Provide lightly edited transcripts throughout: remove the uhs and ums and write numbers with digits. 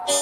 Good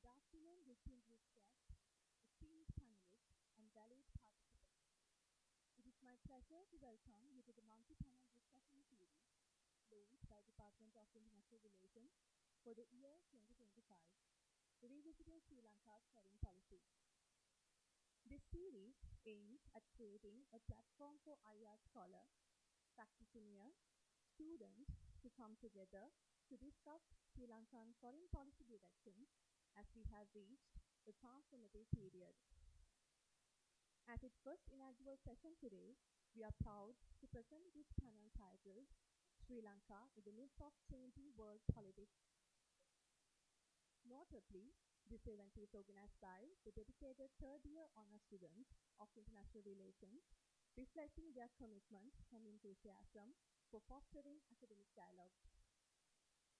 afternoon, distinguished guests, esteemed panelists, and valued participants. It is my pleasure to welcome you to the multi-panel discussion series launched by Department of International Relations for the year 2025, Revisiting Sri Lanka's Foreign Policy. This series aims at creating a platform for IR scholars, practitioners, students to come together to discuss Sri Lankan foreign policy directions as we have reached the transformative period. As its first inaugural session today, we are proud to present this panel titled Sri Lanka in the Midst of Changing World Politics. Notably, this event is organized by the dedicated third-year honor students of international relations, reflecting their commitment and enthusiasm for fostering academic dialogue.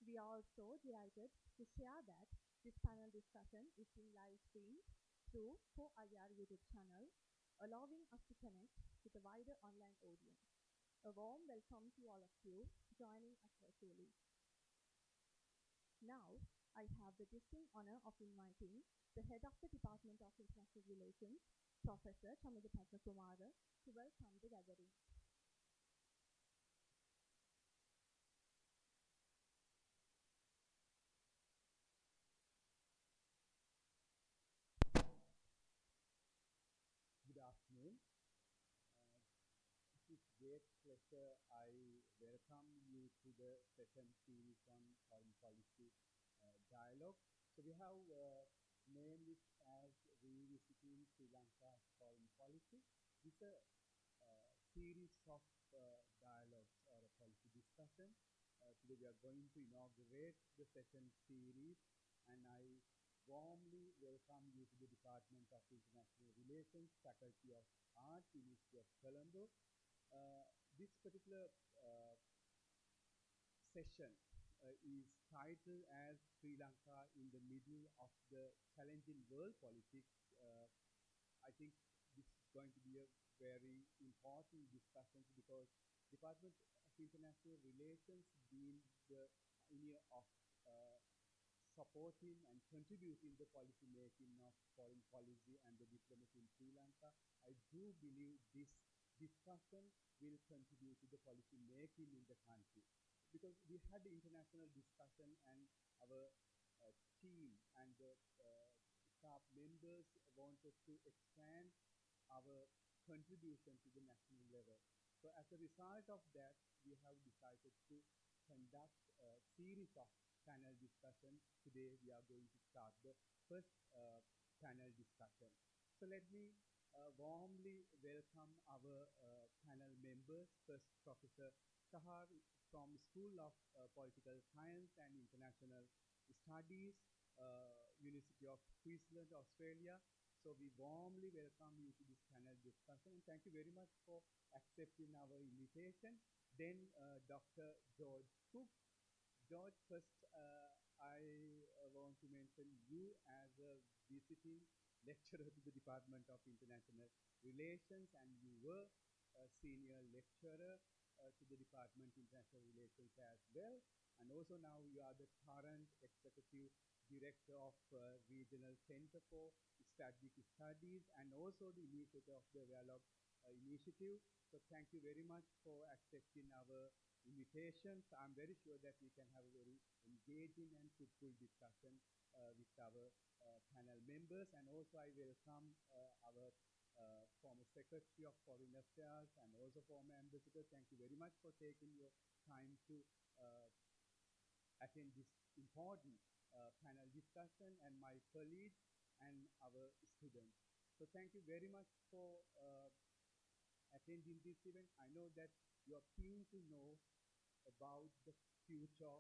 We are also delighted to share that this panel discussion is being live streamed through Co-IR YouTube channel, allowing us to connect with a wider online audience. A warm welcome to all of you joining us virtually. Now, I have the distinct honor of inviting the head of the Department of International Relations, Professor Chamida Padmakumara, to welcome the gathering. Good afternoon. It is great pleasure I welcome you to the session series on foreign policy dialogue. So we have named it as Revisiting Sri Lanka's Foreign Policy. This is a series of dialogues or a policy discussion. Today we are going to inaugurate the session series, and I warmly welcome you to the Department of International Relations, Faculty of Art, University of Colombo. This particular session is titled as Sri Lanka in the Middle of the Challenging World Politics. I think this is going to be a very important discussion because Department of International Relations being the pioneer of supporting and contributing the policy making of foreign policy and the diplomacy in Sri Lanka. I do believe this discussion will contribute to the policy making in the country because we had the international discussion and our team and the staff members wanted to expand our contribution to the national level. So as a result of that, we have decided to conduct a series of panel discussion. Today we are going to start the first panel discussion. So let me warmly welcome our panel members. First, Professor Shahar from School of Political Science and International Studies, University of Queensland, Australia. So we warmly welcome you to this panel discussion and thank you very much for accepting our invitation. Then Dr. George Cook. George, first I want to mention you as a visiting lecturer to the Department of International Relations and you were a senior lecturer to the Department of International Relations as well. And also now you are the current executive director of Regional Center for Strategic Studies and also the initiator of the Dialogue Initiative. So thank you very much for accepting our invitations. I'm very sure that we can have a very engaging and fruitful discussion with our panel members. And also I welcome our former Secretary of Foreign Affairs and also former Ambassador. Thank you very much for taking your time to attend this important panel discussion and my colleagues and our students. So thank you very much for attending this event. I know that you are keen to know about the future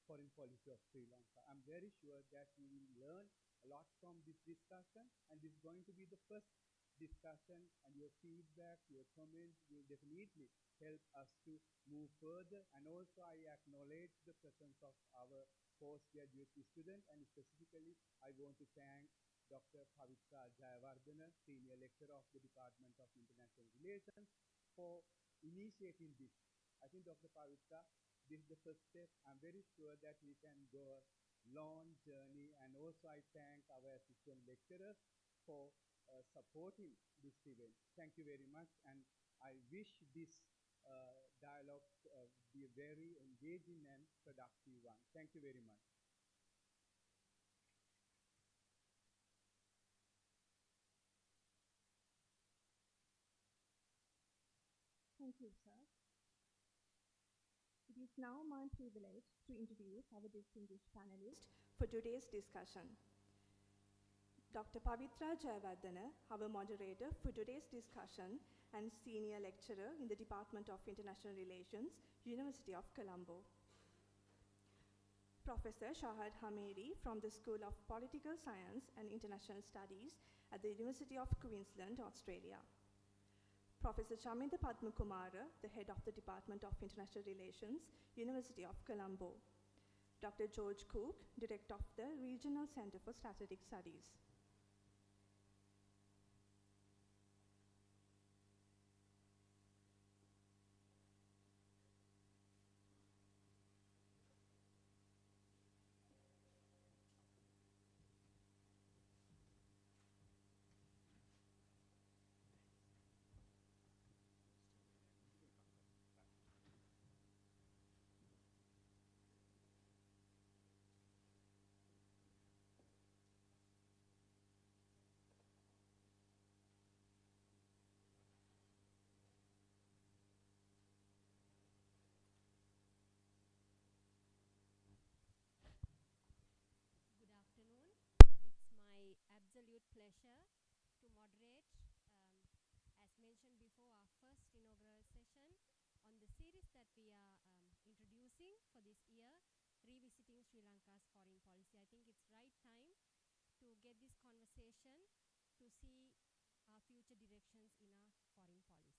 foreign policy of Sri Lanka. I'm very sure that you will learn a lot from this discussion and this is going to be the first discussion and your feedback, your comments will definitely help us to move further and also I acknowledge the presence of our postgraduate student and specifically I want to thank Dr. Pavitra Jayawardena, Senior Lecturer of the Department of International Relations for initiating this. I think Dr. Pavitra, this is the first step. I'm very sure that we can go a long journey and also I thank our assistant lecturers for supporting this event. Thank you very much and I wish this dialogue be a very engaging and productive one. Thank you very much. Thank you, sir. It is now my privilege to introduce our distinguished panelists for today's discussion. Dr. Pavitra Jayawardena, our moderator for today's discussion and senior lecturer in the Department of International Relations, University of Colombo. Professor Shahad Hameri from the School of Political Science and International Studies at the University of Queensland, Australia. Professor Chaminda Padmakumara, the head of the Department of International Relations, University of Colombo. Dr. George Cook, director of the Regional Center for Strategic Studies. Good afternoon. It's my absolute pleasure to moderate, as mentioned before, our first inaugural session on the series that we are introducing for this year, Revisiting Sri Lanka's Foreign Policy. I think it's right time to get this conversation to see our future directions in our foreign policy.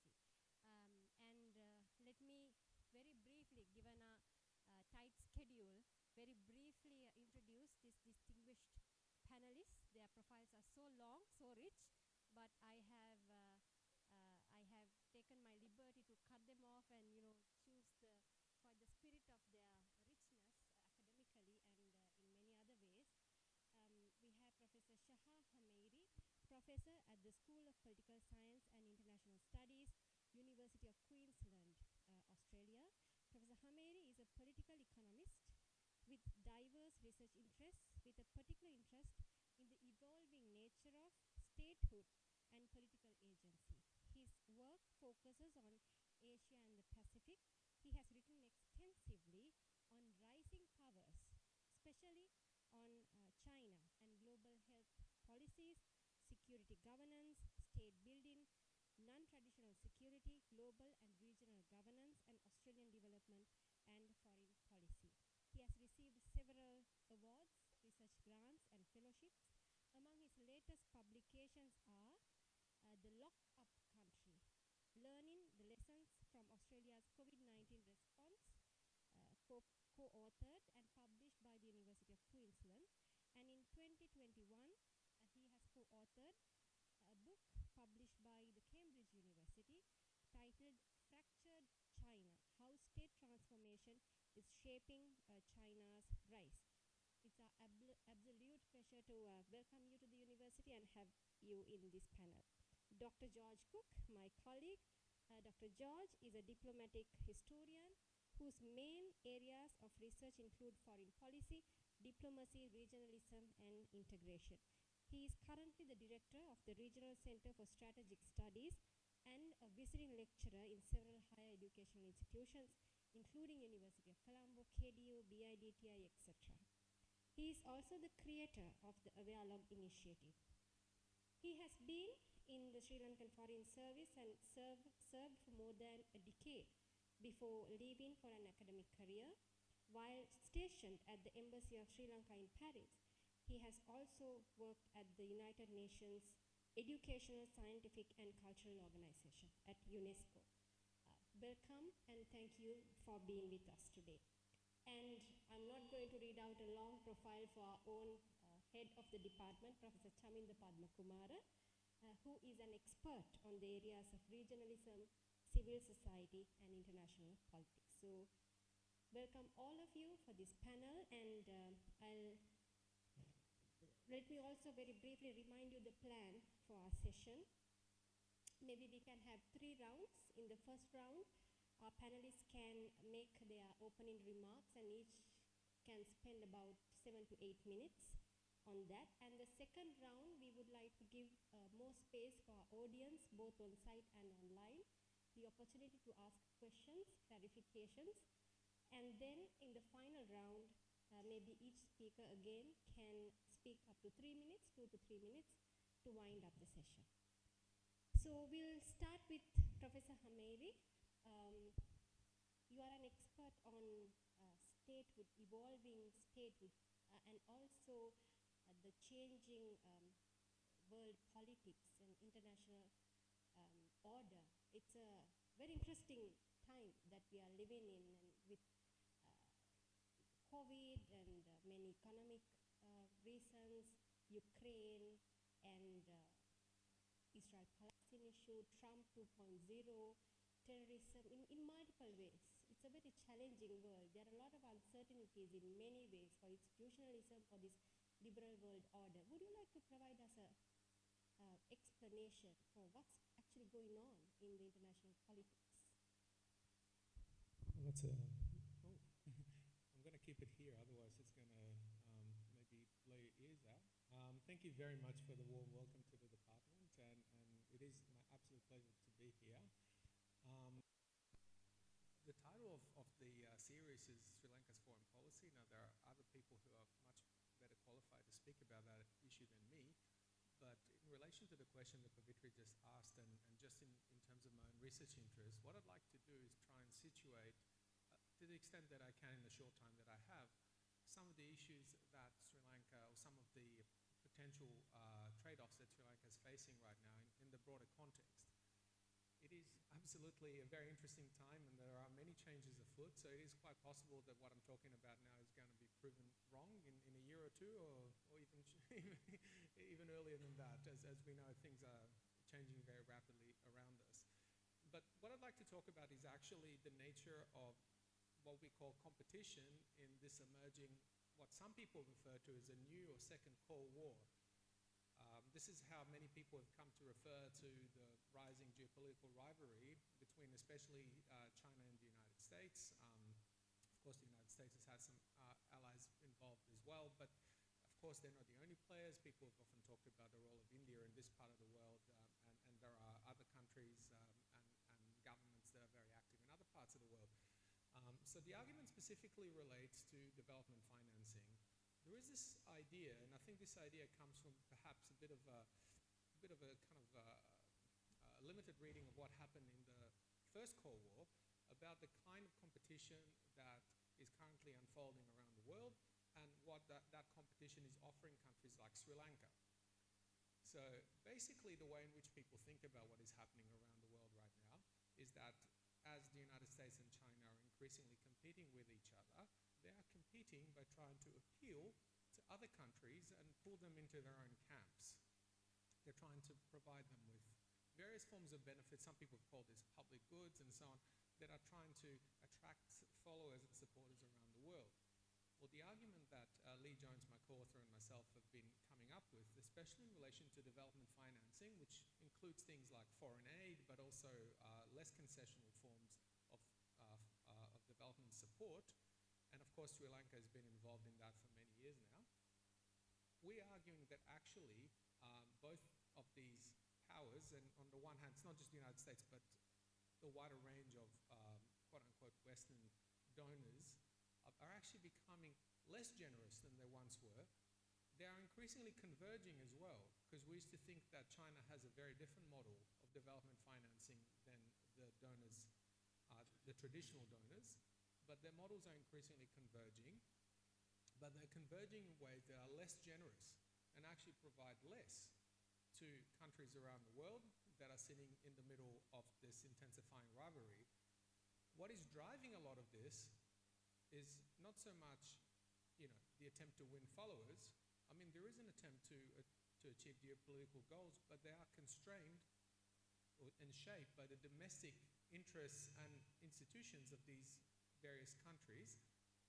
Let me very briefly, given a tight schedule, very briefly introduce these distinguished panelists. Their profiles are so long, so rich, but I have taken my liberty to cut them off and choose quite the spirit of their richness academically and in many other ways. Political Science and International Studies, University of Queensland, Australia. Professor Hameri is a political economist with diverse research interests, with a particular interest in the evolving nature of statehood and political agency. His work focuses on Asia and the Pacific. He has written extensively on rising powers, especially on China and global health policies, security governance, state building, non-traditional security, global and regional governance, and Australian development and foreign policy. He has received several awards, research grants, and fellowships. Among his latest publications are The Lock-Up Country, Learning the Lessons from Australia's COVID-19 Response, co-authored and published by the University of Queensland. And in 2021, he has co-authored a book published by the Cambridge University titled Fractured China, How State Transformation is Shaping China's Rise. It's our absolute pleasure to welcome you to the university and have you in this panel. Dr. George Cook, my colleague. Dr. George is a diplomatic historian whose main areas of research include foreign policy, diplomacy, regionalism, and integration. He is currently the director of the Regional Center for Strategic Studies and a visiting lecturer in several higher educational institutions, including University of Colombo, KDU, BIDTI, etc. He is also the creator of the Avialog initiative. He has been in the Sri Lankan Foreign Service and served for more than a decade before leaving for an academic career. While stationed at the Embassy of Sri Lanka in Paris, he has also worked at the United Nations Educational, Scientific and Cultural Organization at UNESCO. Welcome and thank you for being with us today. And I'm not going to read out a long profile for our own head of the department, Professor Chaminda Padmakumara, who is an expert on the areas of regionalism, civil society, and international politics. So, welcome all of you for this panel, and let me also very briefly remind you the plan for our session. Maybe we can have 3 rounds. In the first round, our panelists can make their opening remarks and each can spend about 7 to 8 minutes on that. And the second round, we would like to give more space for our audience, both on site and online, the opportunity to ask questions, clarifications. And then in the final round, maybe each speaker again can speak up to 3 minutes, 2 to 3 minutes to wind up the session. So we'll start with Professor Hameri. You are an expert on statehood, evolving statehood, and also the changing world politics and international order. It's a very interesting time that we are living in, and with COVID and many economic reasons, Ukraine and Israel-Palestine issue, Trump 2.0, terrorism, in multiple ways. It's a very challenging world. There are a lot of uncertainties in many ways for institutionalism, for this liberal world order. Would you like to provide us a explanation for what's actually going on in the international politics? Well, that's a... Oh, I'm going to keep it here, otherwise it's going to maybe blow your ears out. Thank you very much for the warm welcome to the department, and it is my absolute pleasure to be here. The title of the series is Sri Lanka's Foreign Policy. Now, there are other people who are much better qualified to speak about that issue than me, but in relation to the question that Pavitri just asked, and just in terms of my own research interests, what I'd like to do is try and situate, to the extent that I can in the short time that I have, some of the issues that Sri Lanka, or some of the potential trade-offs that Sri Lanka is facing right now in the broader context. It is absolutely a very interesting time, and there are many changes afoot, so it is quite possible that what I'm talking about now is going to be proven wrong in a year or two, or even even earlier than that, as we know things are changing very rapidly around us. But what I'd like to talk about is actually the nature of what we call competition in this emerging, what some people refer to as a new or second Cold War. this is how many people have come to refer to the rising geopolitical rivalry between especially China and the United States. Of course, the United States has had some allies involved as well, but of course they're not the only players. People have often talked about the role of India in this part of the world, and there are other countries and governments that are very active in other parts of the world. So the argument specifically relates to development financing. There is this idea, and I think this idea comes from perhaps a bit of a kind of limited reading of what happened in the First Cold War, about the kind of competition that is currently unfolding around the world and what that competition is offering countries like Sri Lanka. So basically the way in which people think about what is happening around the world right now is that as the United States and China are increasingly competing with each other, they are competing by trying to appeal to other countries and pull them into their own camps. They're trying to provide them with various forms of benefits. Some people call this public goods and so on, that are trying to attract followers and supporters around the world. Well, the argument that Lee Jones, my co-author, and myself have been coming up with, especially in relation to development financing, which includes things like foreign aid, but also less concessional forms of development support, and of course Sri Lanka has been involved in that for many years now. We're arguing that actually both of these powers, and on the one hand, it's not just the United States, but the wider range of quote-unquote Western donors are actually becoming less generous than they once were. They are increasingly converging as well, because we used to think that China has a very different model of development financing than the donors, the traditional donors, but their models are increasingly converging, but they're converging in ways that are less generous and actually provide less to countries around the world that are sitting in the middle of this intensifying rivalry. What is driving a lot of this is not so much, the attempt to win followers. I mean, there is an attempt to achieve geopolitical goals, but they are constrained and shaped by the domestic interests and institutions of these various countries,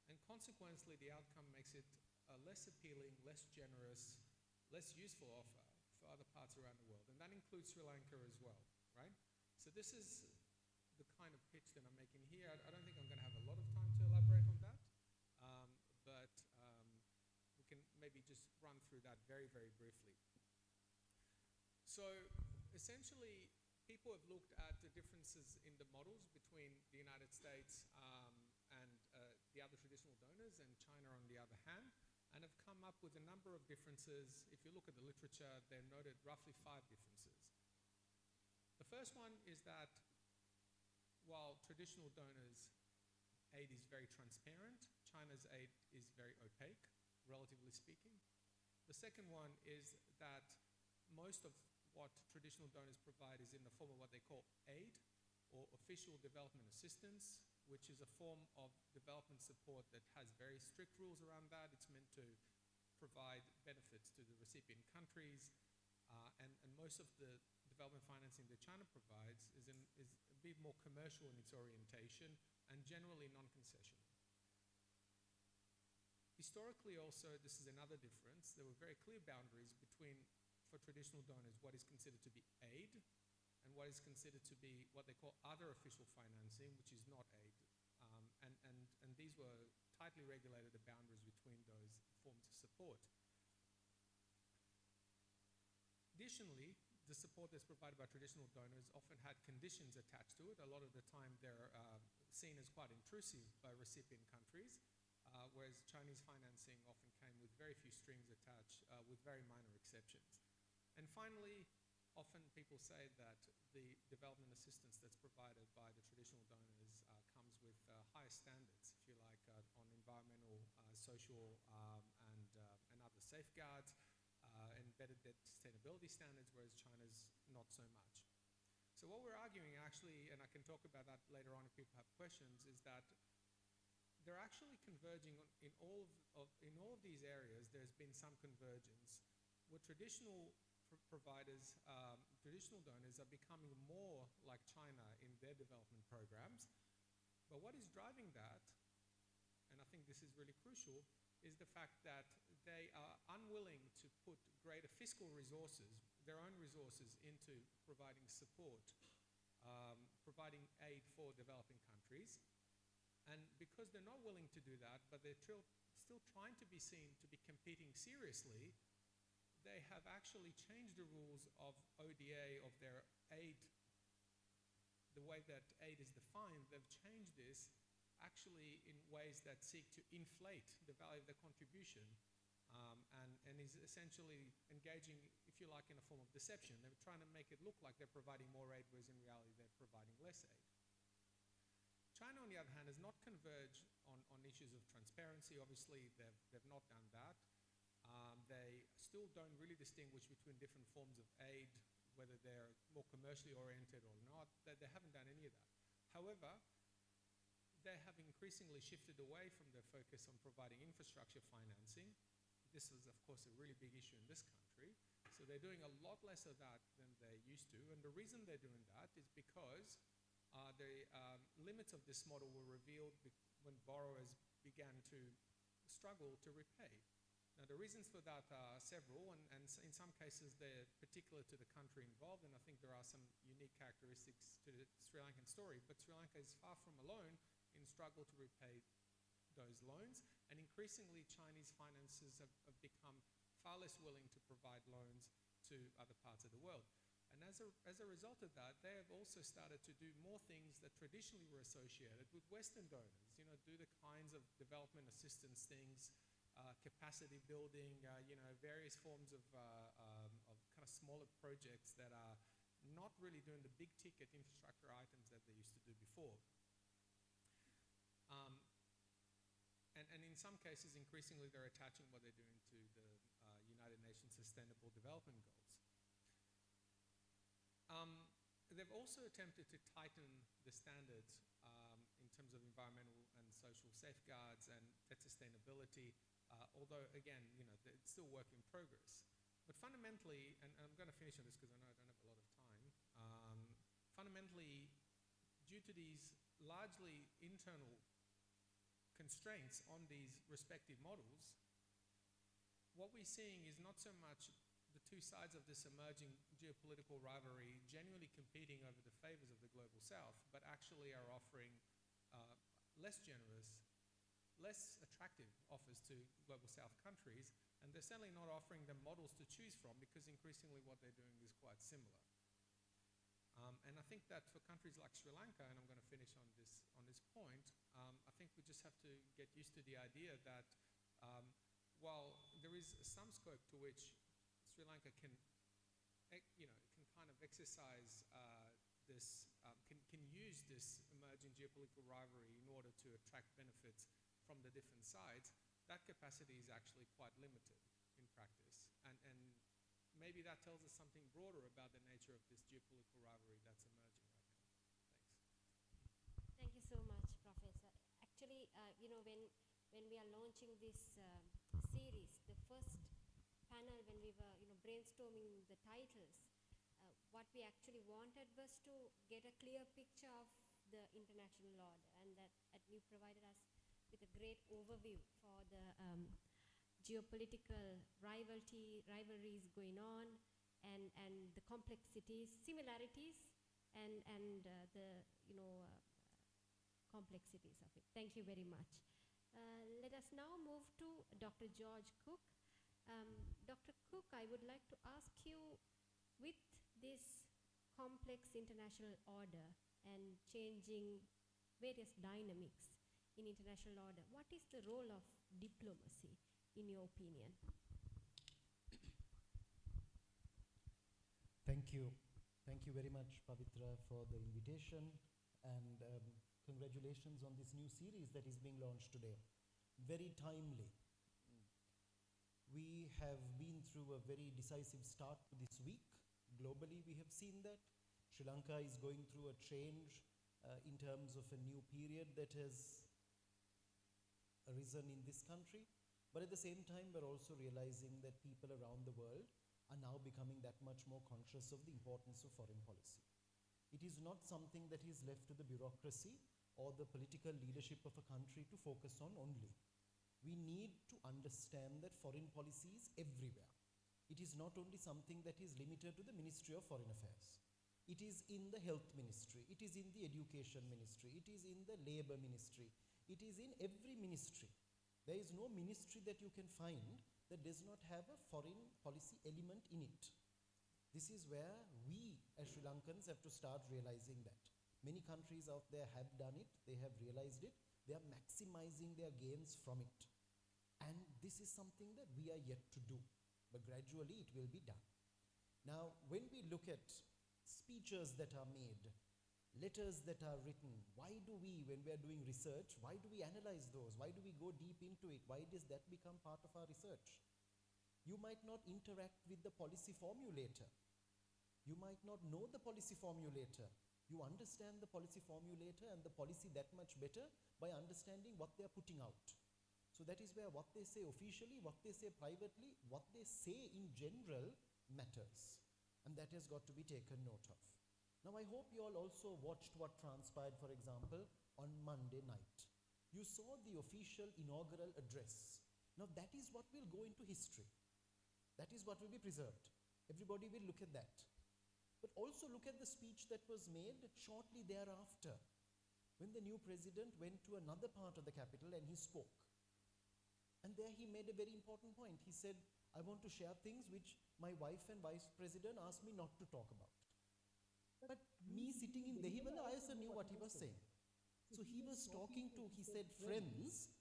and consequently the outcome makes it a less appealing, less generous, less useful offer for other parts around the world, and that includes Sri Lanka as well, right? So this is the kind of pitch that I'm making here. I don't think I'm going to have a lot of time to elaborate on that, but we can maybe just run through that very, very briefly. So essentially, people have looked at the differences in the models between the United States and the other traditional donors, and China on the other hand, and have come up with a number of differences. If you look at the literature, they're noted roughly 5 differences. The first one is that while traditional donors' aid is very transparent, China's aid is very opaque, relatively speaking. The second one is that most of what traditional donors provide is in the form of what they call aid, or official development assistance, which is a form of development support that has very strict rules around that. It's meant to provide benefits to the recipient countries, and most of the development financing that China provides is a bit more commercial in its orientation and generally non-concessional. Historically also, this is another difference. There were very clear boundaries between, for traditional donors, what is considered to be aid and what is considered to be what they call other official financing, which is not aid. And these were tightly regulated, the boundaries between those forms of support. Additionally, the support that's provided by traditional donors often had conditions attached to it. A lot of the time they're seen as quite intrusive by recipient countries, whereas Chinese financing often came with very few strings attached, with very minor exceptions. And finally, often people say that the development assistance that's provided by the traditional donors comes with higher standards, if you like, on environmental, social, and other safeguards, and better sustainability standards, whereas China's not so much. So what we're arguing actually, and I can talk about that later on if people have questions, is that they're actually converging in all of these areas. There's been some convergence where traditional providers, traditional donors are becoming more like China in their development programs. But what is driving that, and I think this is really crucial, is the fact that they are unwilling to put greater fiscal resources, their own resources, into providing support, providing aid for developing countries. And because they're not willing to do that, but they're still trying to be seen to be competing seriously, they have actually changed the rules of ODA, of their aid, the way that aid is defined. They've changed this actually in ways that seek to inflate the value of the contribution, and is essentially engaging, if you like, in a form of deception. They're trying to make it look like they're providing more aid, whereas in reality they're providing less aid. China, on the other hand, has not converged on issues of transparency. Obviously, they've not done that. They still don't really distinguish between different forms of aid, whether they're more commercially oriented or not. They haven't done any of that. However, they have increasingly shifted away from their focus on providing infrastructure financing. This is, of course, a really big issue in this country. So they're doing a lot less of that than they used to. And the reason they're doing that is because the limits of this model were revealed when borrowers began to struggle to repay. Now, the reasons for that are several, and in some cases they're particular to the country involved, and I think there are some unique characteristics to the Sri Lankan story, but Sri Lanka is far from alone in struggle to repay those loans, and increasingly Chinese financiers have become far less willing to provide loans to other parts of the world. And as a result of that, they have also started to do more things that traditionally were associated with Western donors, do the kinds of development assistance things, capacity building, various forms of kind of smaller projects that are not really doing the big ticket infrastructure items that they used to do before. And in some cases, increasingly, they're attaching what they're doing to the United Nations Sustainable Development Goals. They've also attempted to tighten the standards in terms of environmental and social safeguards and debt sustainability, although, again, it's still work in progress. But fundamentally, and I'm going to finish on this because I know I don't have a lot of time, fundamentally, due to these largely internal constraints on these respective models, what we're seeing is not so much the two sides of this emerging geopolitical rivalry genuinely competing over the favors of the global south, but actually are offering less generous, less attractive offers to global south countries, and they're certainly not offering them models to choose from, because increasingly what they're doing is quite similar. And I think that for countries like Sri Lanka, and I'm going to finish on this point, I think we just have to get used to the idea that while there is some scope to which Sri Lanka can kind of exercise can use this emerging geopolitical rivalry in order to attract benefits from the different sides, that capacity is actually quite limited in practice. And maybe that tells us something broader about the nature of this geopolitical rivalry that's emerging right now. Thanks. Thank you so much, Professor. Actually, when we are launching this series, the first panel, when we were brainstorming the titles, what we actually wanted was to get a clear picture of the international order, and that you provided us with a great overview for the geopolitical rivalries going on, and the complexities, similarities, and the complexities of it. Thank you very much. Let us now move to Dr. George Cook. Dr. Cook, I would like to ask you, with this complex international order and changing various dynamics in international order, what is the role of diplomacy, in your opinion? Thank you. Thank you very much, Pavitra, for the invitation, and congratulations on this new series that is being launched today. Very timely. We have been through a very decisive start to this week. Globally, we have seen that. Sri Lanka is going through a change in terms of a new period that has arisen in this country. But at the same time, we're also realizing that people around the world are now becoming that much more conscious of the importance of foreign policy. It is not something that is left to the bureaucracy or the political leadership of a country to focus on only. We need to understand that foreign policy is everywhere. It is not only something that is limited to the Ministry of Foreign Affairs. It is in the Health Ministry, it is in the Education Ministry, it is in the Labor Ministry, it is in every ministry. There is no ministry that you can find that does not have a foreign policy element in it. This is where we as Sri Lankans have to start realizing that. Many countries out there have done it, they have realized it, they are maximizing their gains from it. And this is something that we are yet to do, but gradually it will be done. Now, when we look at speeches that are made, letters that are written, why do we, when we are doing research, why do we analyze those? Why do we go deep into it? Why does that become part of our research? You might not interact with the policy formulator. You might not know the policy formulator. You understand the policy formulator and the policy that much better by understanding what they are putting out. So that is where what they say officially, what they say privately, what they say in general matters. And that has got to be taken note of. Now I hope you all also watched what transpired, for example, on Monday night. You saw the official inaugural address. Now that is what will go into history. That is what will be preserved. Everybody will look at that. But also look at the speech that was made shortly thereafter, when the new president went to another part of the capital and he spoke. And there he made a very important point. He said, I want to share things which my wife and vice president asked me not to talk about. But me sitting in Dehiwala, I also knew what he was saying. So he was talking to, he said, friends.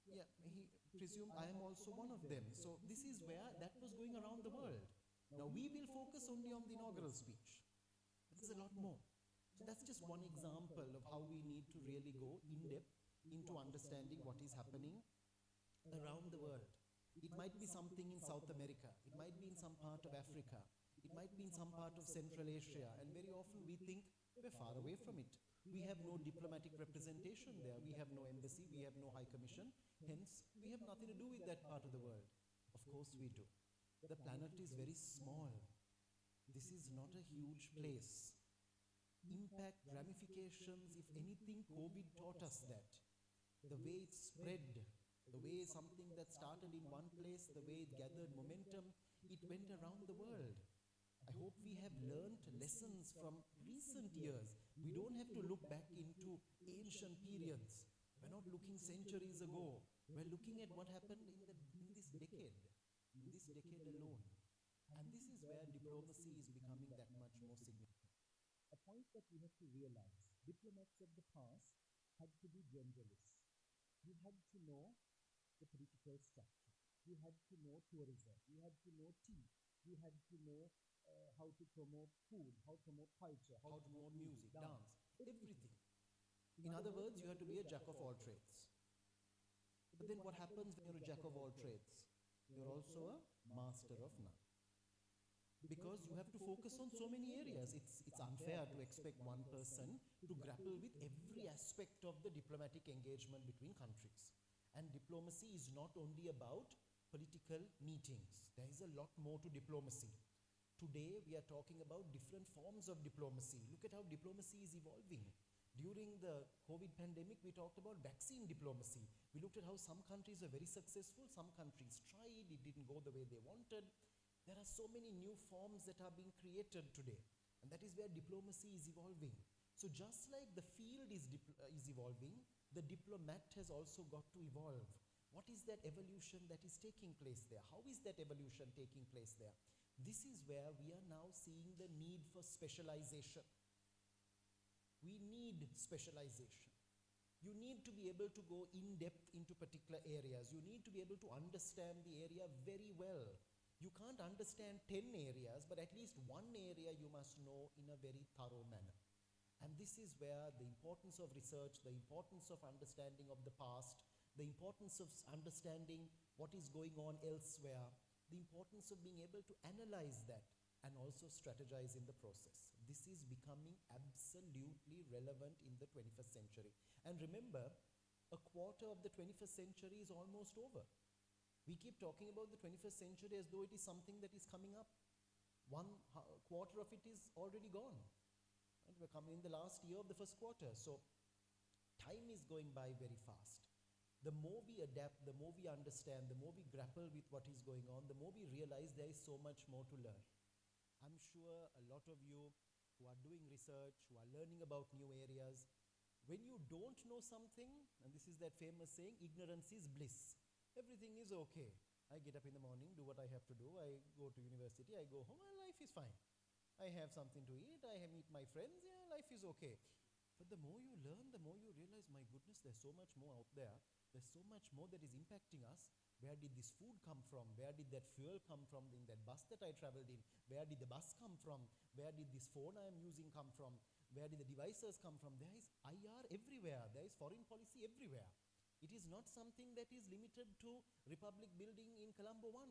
Yeah, he presumed I am also one of them. So this is where that was going around the world. Now we will focus only on the inaugural speech. There's a lot more. So that's just one example of how we need to really go in depth into understanding what is happening around the world. It might be something in South America. It might be in some part of Africa. It might be in some part of Central Asia. And very often we think we're far away from it. We have no diplomatic representation there. We have no embassy. We have no high commission. Hence, we have nothing to do with that part of the world. Of course we do. The planet is very small. This is not a huge place. Impact, ramifications, if anything, COVID taught us that. The way it spread, the way something that started in one place, the way it gathered momentum, it went around the world. I hope we have learned lessons from recent years. We don't have to look back into ancient periods. We're not looking centuries ago. We're looking at what happened in this decade alone. And this is where diplomacy is becoming that much more significant. A point that we have to realize, diplomats of the past had to be generalists. You had to know the political structure. You had to know tourism. You had to know tea. You had to know how to promote food, how to promote culture, how to promote music, dance, everything. In other words, you have to be a jack of all trades. But then what happens when you're a jack of all trades? You're also a master of none. Because you have to focus on so many areas. It's unfair to expect one person to grapple with every aspect of the diplomatic engagement between countries. And diplomacy is not only about political meetings. There is a lot more to diplomacy. Today, we are talking about different forms of diplomacy. Look at how diplomacy is evolving. During the COVID pandemic, we talked about vaccine diplomacy. We looked at how some countries are very successful, some countries tried, it didn't go the way they wanted. There are so many new forms that are being created today. And that is where diplomacy is evolving. So just like the field is evolving, the diplomat has also got to evolve. What is that evolution that is taking place there? How is that evolution taking place there? This is where we are now seeing the need for specialization. We need specialization. You need to be able to go in depth into particular areas. You need to be able to understand the area very well. You can't understand 10 areas, but at least one area you must know in a very thorough manner. And this is where the importance of research, the importance of understanding of the past, the importance of understanding what is going on elsewhere, the importance of being able to analyze that and also strategize in the process. This is becoming absolutely relevant in the 21st century. And remember, a quarter of the 21st century is almost over. We keep talking about the 21st century as though it is something that is coming up. One quarter of it is already gone. And we're coming in the last year of the first quarter. So time is going by very fast. The more we adapt, the more we understand, the more we grapple with what is going on, the more we realize there is so much more to learn. I'm sure a lot of you who are doing research, who are learning about new areas, when you don't know something, and this is that famous saying, ignorance is bliss. Everything is okay. I get up in the morning, do what I have to do, I go to university, I go home, and life is fine. I have something to eat, meet my friends, yeah, life is okay. But the more you learn, the more you realize, my goodness, there's so much more out there. There's so much more that is impacting us. Where did this food come from? Where did that fuel come from in that bus that I traveled in? Where did the bus come from? Where did this phone I am using come from? Where did the devices come from? There is IR everywhere. There is foreign policy everywhere. It is not something that is limited to Republic Building in Colombo 1.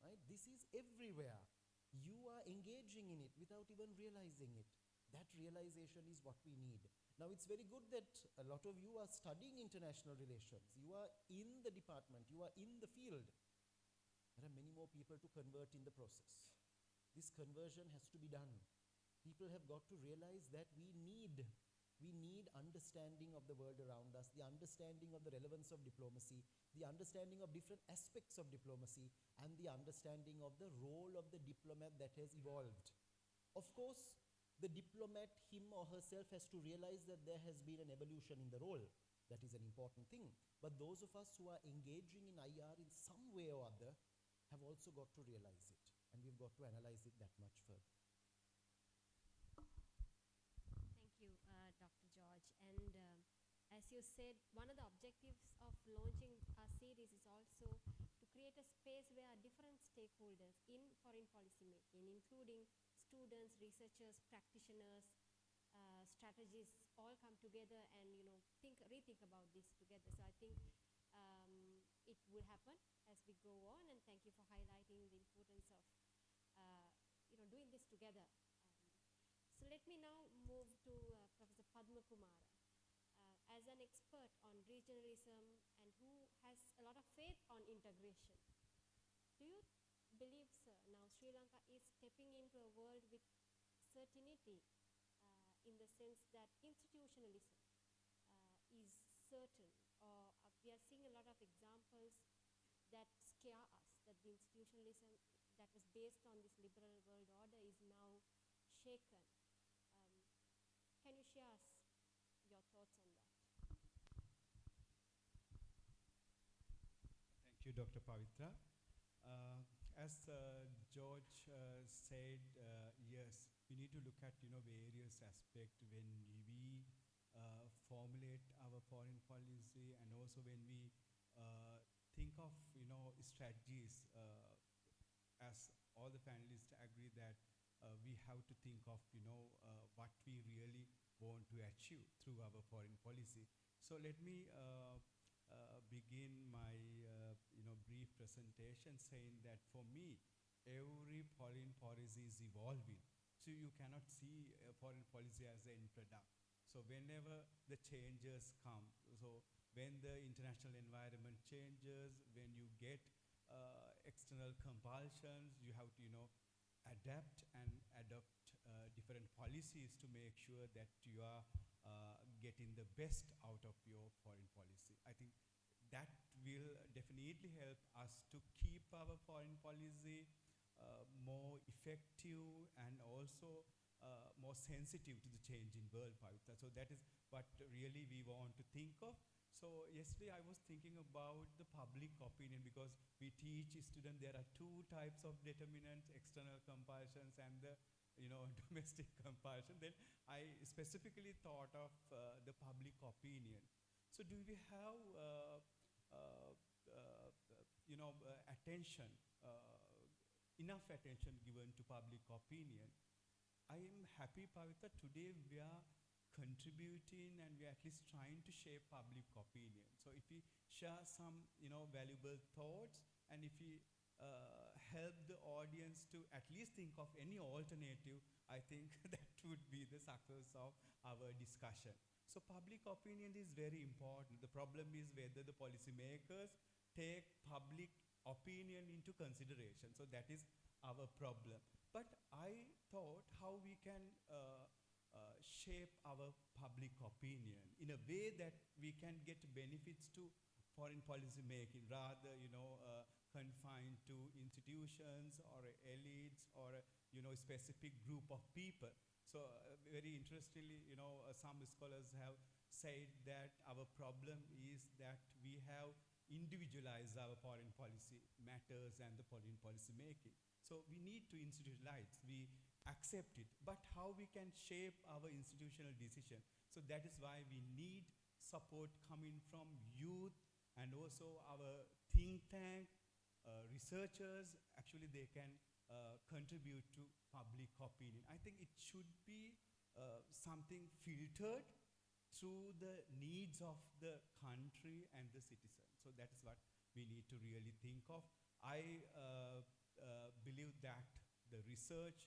Right? This is everywhere. You are engaging in it without even realizing it. That realization is what we need. Now, it's very good that a lot of you are studying international relations. You are in the department. You are in the field. There are many more people to convert in the process. This conversion has to be done. People have got to realize that we need understanding of the world around us, the understanding of the relevance of diplomacy, the understanding of different aspects of diplomacy, and the understanding of the role of the diplomat that has evolved. Of course, the diplomat, him or herself, has to realize that there has been an evolution in the role. That is an important thing. But those of us who are engaging in IR in some way or other have also got to realize it. And we've got to analyze it that much further. Thank you, Dr. George. And as you said, one of the objectives of launching our series is also to create a space where different stakeholders in foreign policy making, including students, researchers, practitioners, strategists, all come together and rethink about this together. So I think it will happen as we go on. And thank you for highlighting the importance of doing this together. So let me now move to Professor Padma Kumara. As an expert on regionalism and who has a lot of faith on integration, do you believe, sir, now Sri Lanka is stepping into a world with certainty in the sense that institutionalism is certain, or we are seeing a lot of examples that scare us, that the institutionalism that was based on this liberal world order is now shaken. Can you share us your thoughts on that? Thank you, Dr. Pavitra. As George said, yes, we need to look at various aspects when we formulate our foreign policy, and also when we think of strategies. As all the panelists agree that we have to think of what we really want to achieve through our foreign policy. So let me begin my brief presentation saying that for me, every foreign policy is evolving. So you cannot see foreign policy as an end product. So whenever the changes come, so when the international environment changes, when you get external compulsions, you have to adapt and adopt different policies to make sure that you are getting the best out of your foreign policy. I think that will definitely help us to keep our foreign policy more effective and also more sensitive to the change in world, Pavitra. So that is what really we want to think of. So yesterday I was thinking about the public opinion, because we teach students there are two types of determinants, external compulsions and the domestic compulsion. Then I specifically thought of the public opinion. So do we have attention, enough attention given to public opinion? I am happy, Pavitra, today we are contributing and we are at least trying to shape public opinion. So if we share some valuable thoughts, and if we help the audience to at least think of any alternative, I think that would be the success of our discussion. So public opinion is very important. The problem is whether the policymakers take public opinion into consideration. So that is our problem. But I thought how we can shape our public opinion in a way that we can get benefits to foreign policy making, rather, confined to institutions or elites or, specific group of people. So, very interestingly, some scholars have said that our problem is that we have individualized our foreign policy matters and the foreign policy making. So we need to institutionalize, we accept it, but how we can shape our institutional decision. So that is why we need support coming from youth and also our think tank, researchers. Actually, they can contribute to public opinion. I think it should be something filtered through the needs of the country and the citizen. So that is what we need to really think of. I believe that the research,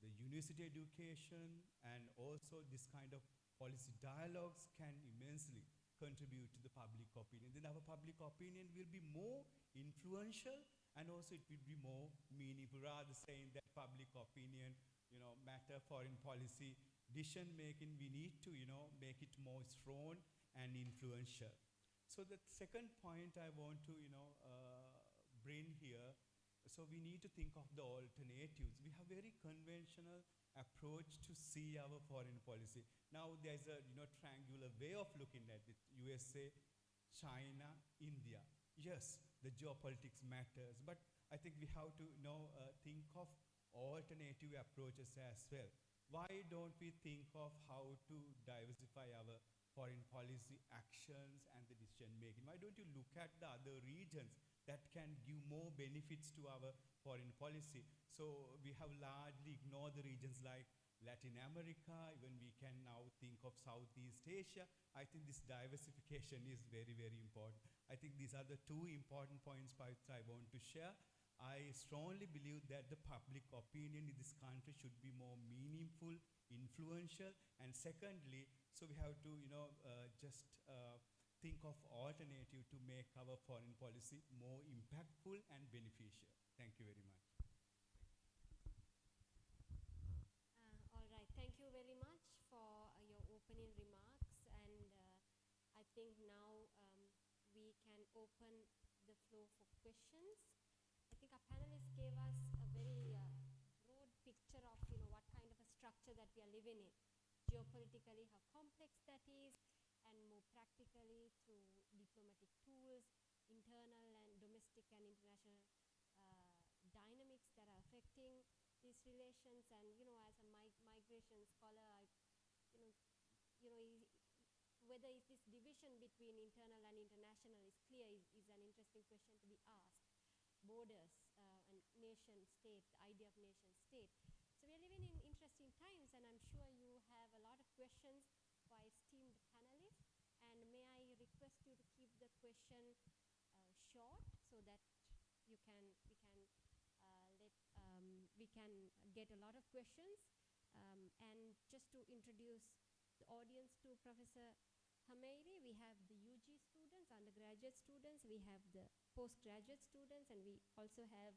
the university education, and also this kind of policy dialogues can immensely contribute to the public opinion. Then our public opinion will be more influential and also it will be more meaningful, rather saying that public opinion, matter foreign policy decision making, we need to, make it more strong and influential. So the second point I want to, bring here, so we need to think of the alternatives. We have very conventional approach to see our foreign policy. Now there's a, triangular way of looking at it. USA, China, India. Yes, the geopolitics matters, but I think we have to, think of alternative approaches as well. Why don't we think of how to diversify our foreign policy actions and the decision making? Why don't you look at the other regions that can give more benefits to our foreign policy? So we have largely ignored the regions like Latin America, even we can now think of Southeast Asia. I think this diversification is very, very important. I think these are the two important points I want to share. I strongly believe that the public opinion in this country should be more meaningful, influential, and secondly, so we have to, just think of alternative to make our foreign policy more impactful and beneficial. Thank you very much. All right, thank you very much for your opening remarks, and I think now we can open the floor for questions. I think our panelists gave us a very broad picture of what kind of a structure that we are living in, geopolitically how complex that is, and more practically through diplomatic tools, internal and domestic and international dynamics that are affecting these relations. And as a migration scholar, you know, whether is this division between internal and international is clear is an interesting question to be asked. Borders and nation state, the idea of nation state. So we're living in interesting times, and I'm sure you have a lot of questions for our esteemed panelists. And may I request you to keep the question short so that we can get a lot of questions. And just to introduce the audience to Professor Hameiri, we have the UG students, undergraduate students, we have the postgraduate students, and we also have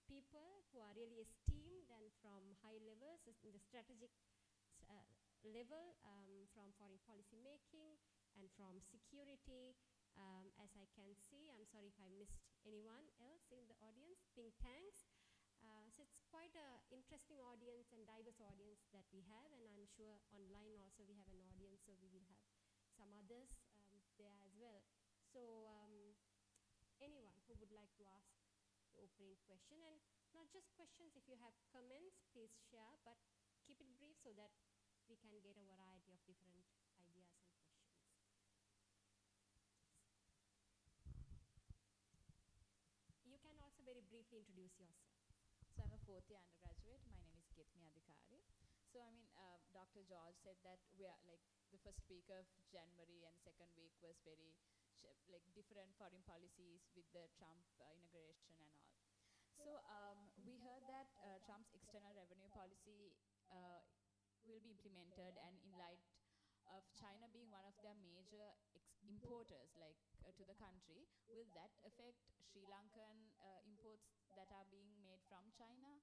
people who are really esteemed and from high levels in the strategic level, from foreign policy making and from security. As I can see, I'm sorry if I missed anyone else in the audience, think tanks. So it's quite an interesting audience and diverse audience that we have, and I'm sure online also we have an audience, so we will have some others there as well. So anyone who would like to ask the opening question, and not just questions, if you have comments, please share, but keep it brief so that we can get a variety of different ideas and questions. You can also very briefly introduce yourself. So I'm a fourth year undergraduate. My name is Gitmi Adhikari. So I mean, Dr. George said that we are like the first week of January and the second week was very like different foreign policies with the Trump inauguration and all. So we heard that Trump's external revenue policy will be implemented, and in light of China being one of their major importers like to the country, will that affect Sri Lankan imports that are being made from China?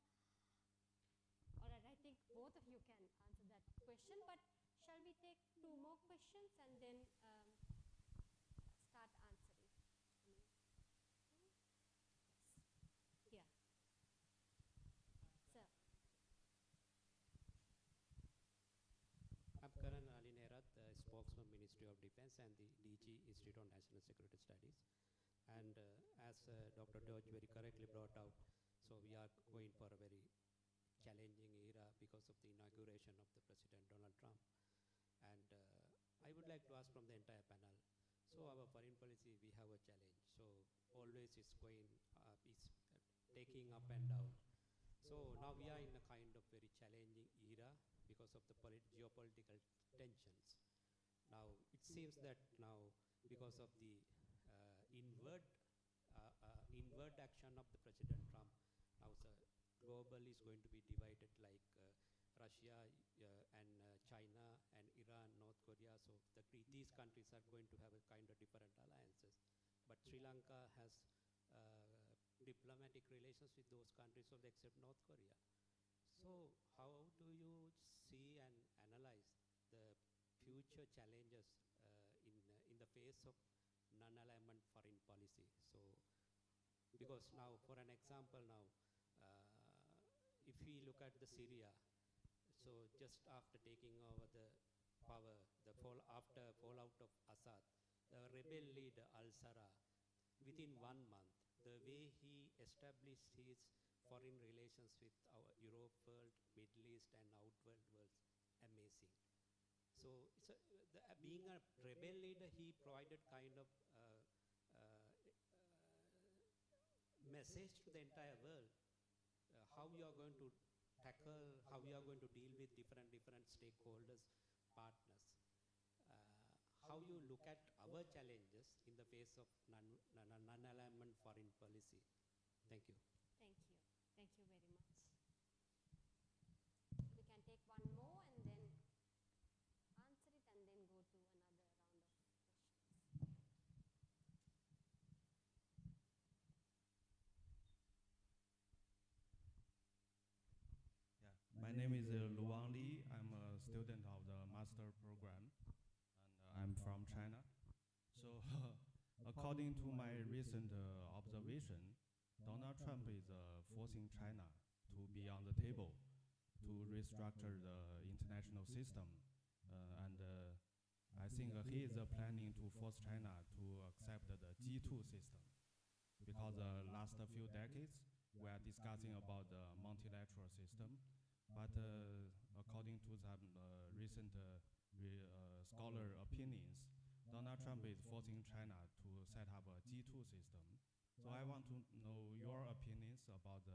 All right, I think both of you can answer that question, but shall we take two more questions and then start answering? Defense and the DG Institute on National Security Studies. And as Dr. George very correctly brought out, so we are going for a very challenging era because of the inauguration of the President Donald Trump. And I would like to ask from the entire panel, so our foreign policy, we have a challenge. So always it's going, it's taking up and down. So now we are in a kind of very challenging era because of the geopolitical tensions. Now it seems that now because of the inward action of the President Trump, now global is going to be divided like Russia and China and Iran, North Korea. So these countries are going to have a kind of different alliances. But Sri Lanka has diplomatic relations with those countries, so except North Korea. So how do you see and analyze the future challenges in the face of non-alignment foreign policy? So because now, for an example now, if we look at the Syria, so just after taking over the power, after fallout of Assad, the rebel leader al-Sara, within 1 month, the way he established his foreign relations with our Europe world, Middle East, and outworld was amazing. So being a rebel leader, he provided kind of message to the entire world, how you are going to tackle, how you are going to deal with different stakeholders, partners, how you look at our challenges in the face of non-alignment foreign policy. Thank you. Thank you. Thank you very much. We can take one more and then answer it and then go to another round of questions. Yeah, my name is Luang Li. I'm a student of the master program, and I'm from China. So, according to my recent observation, Donald Trump is forcing China to be on the table to restructure the international system, and I think he is planning to force China to accept the G2 system, because the last few decades we are discussing about the multilateral system, but according to some recent scholar opinions, Donald Trump is forcing China to set up a G2 system. So I want to know your opinions about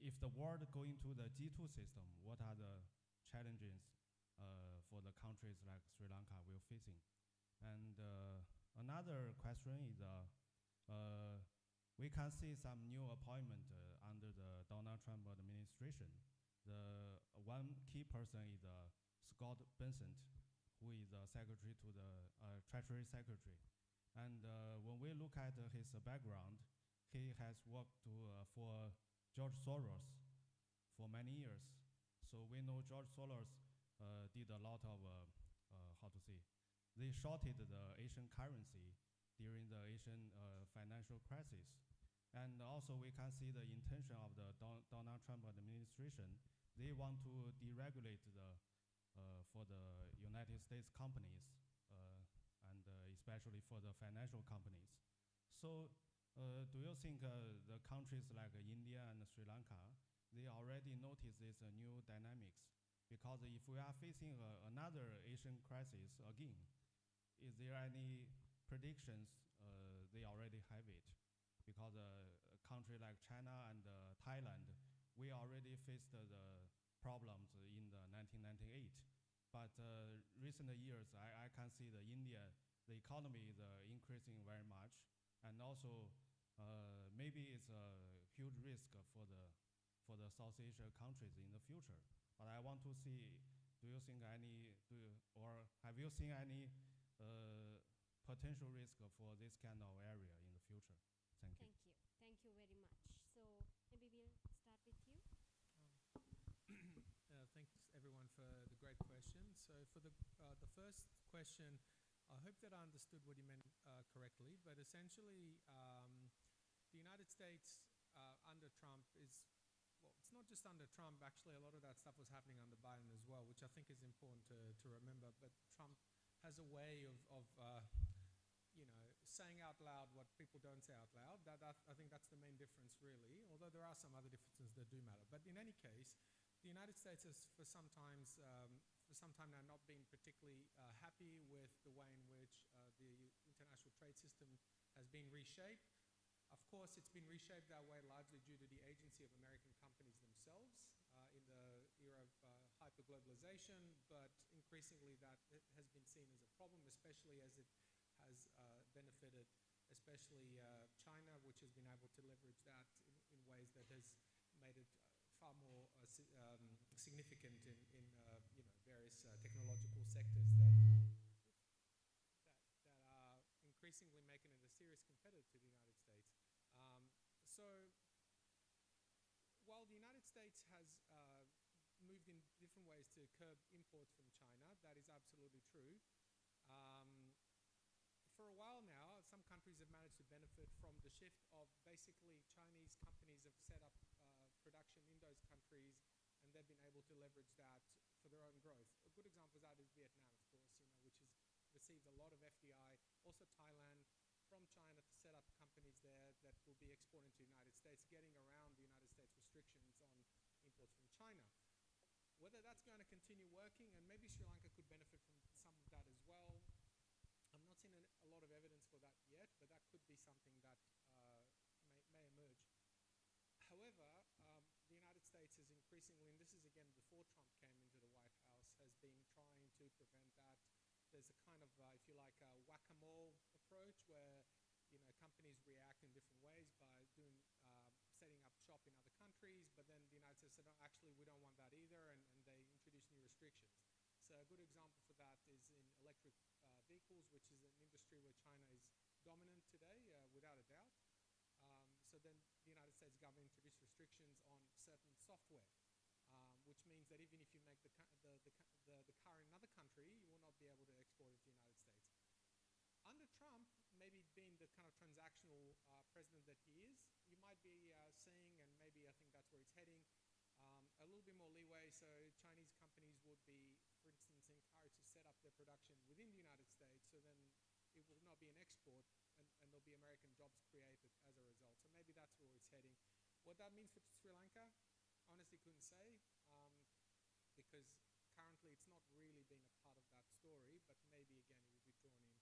if the world going to the G2 system, what are the challenges for the countries like Sri Lanka we're facing? And another question is, we can see some new appointment under the Donald Trump administration. The one key person is Scott Bessent, who is the secretary to the Treasury Secretary. And when we look at his background, he has worked for George Soros for many years. So we know George Soros did a lot of, how to say, they shorted the Asian currency during the Asian financial crisis. And also we can see the intention of the Donald Trump administration. They want to deregulate for the United States companies, and especially for the financial companies. So do you think the countries like India and Sri Lanka, they already notice this new dynamics? Because if we are facing another Asian crisis again, is there any predictions they already have it? Because a country like China and Thailand, we already faced the problems in the 1998. But recent years, I can see the India, the economy is increasing very much, and also maybe it's a huge risk for the South Asia countries in the future. But I want to see, do you think or have you seen any potential risk for this kind of area in the future? Thank you. Thank you. Thank you very much. So maybe we'll start with you. Thanks everyone for the great questions. So for the first question, I hope that I understood what you meant correctly, but essentially the United States under Trump is, well, it's not just under Trump, actually a lot of that stuff was happening under Biden as well, which I think is important to remember, but Trump has a way of saying out loud what people don't say out loud. I think that's the main difference, really, although there are some other differences that do matter. But in any case, the United States has for some time now not been particularly happy with the way in which the international trade system has been reshaped. Of course, it's been reshaped that way largely due to the agency of American companies themselves in the era of hyperglobalization, but increasingly that has been seen as a problem, especially as it has benefited especially China, which has been able to leverage that in ways that has made it far more significant in various technological sectors that are increasingly making it a serious competitor to the United States. So while the United States has moved in different ways to curb imports from China, that is absolutely true. For a while now, some countries have managed to benefit from the shift of basically Chinese companies have set up production in those countries, and they've been able to leverage that for their own growth. A good example of that is Vietnam, of course, which has received a lot of FDI. Also Thailand, from China to set up companies there that will be exporting to the United States, getting around the United States restrictions on imports from China. Whether that's going to continue working, and maybe Sri Lanka could benefit from some of that as well, I'm not seeing a lot of evidence for that yet, but that could be something that may emerge. However, the United States is increasingly, and this is again before Trump came into the White House, has been trying to prevent that. There's a kind of, if you like, a whack-a-mole approach where companies react in different ways by setting up shop in other countries, but then the United States said, no, actually, we don't want that either, and they introduced new restrictions. So a good example for that is in electric vehicles, which is an industry where China is dominant today, without a doubt. So then the United States government introduced restrictions on certain software, which means that even if you make the car in another country, you will not be able to export it to the United States. Under Trump, maybe being the kind of transactional president that he is, you might be seeing, and maybe I think that's where it's heading, a little bit more leeway, so Chinese companies would be, for instance, encouraged to set up their production within the United States, so then it will not be an export, and there'll be American jobs created as a result. So maybe that's where it's heading. What that means for Sri Lanka, honestly couldn't say, because currently it's not really been a part of that story, but maybe again it will be drawn in.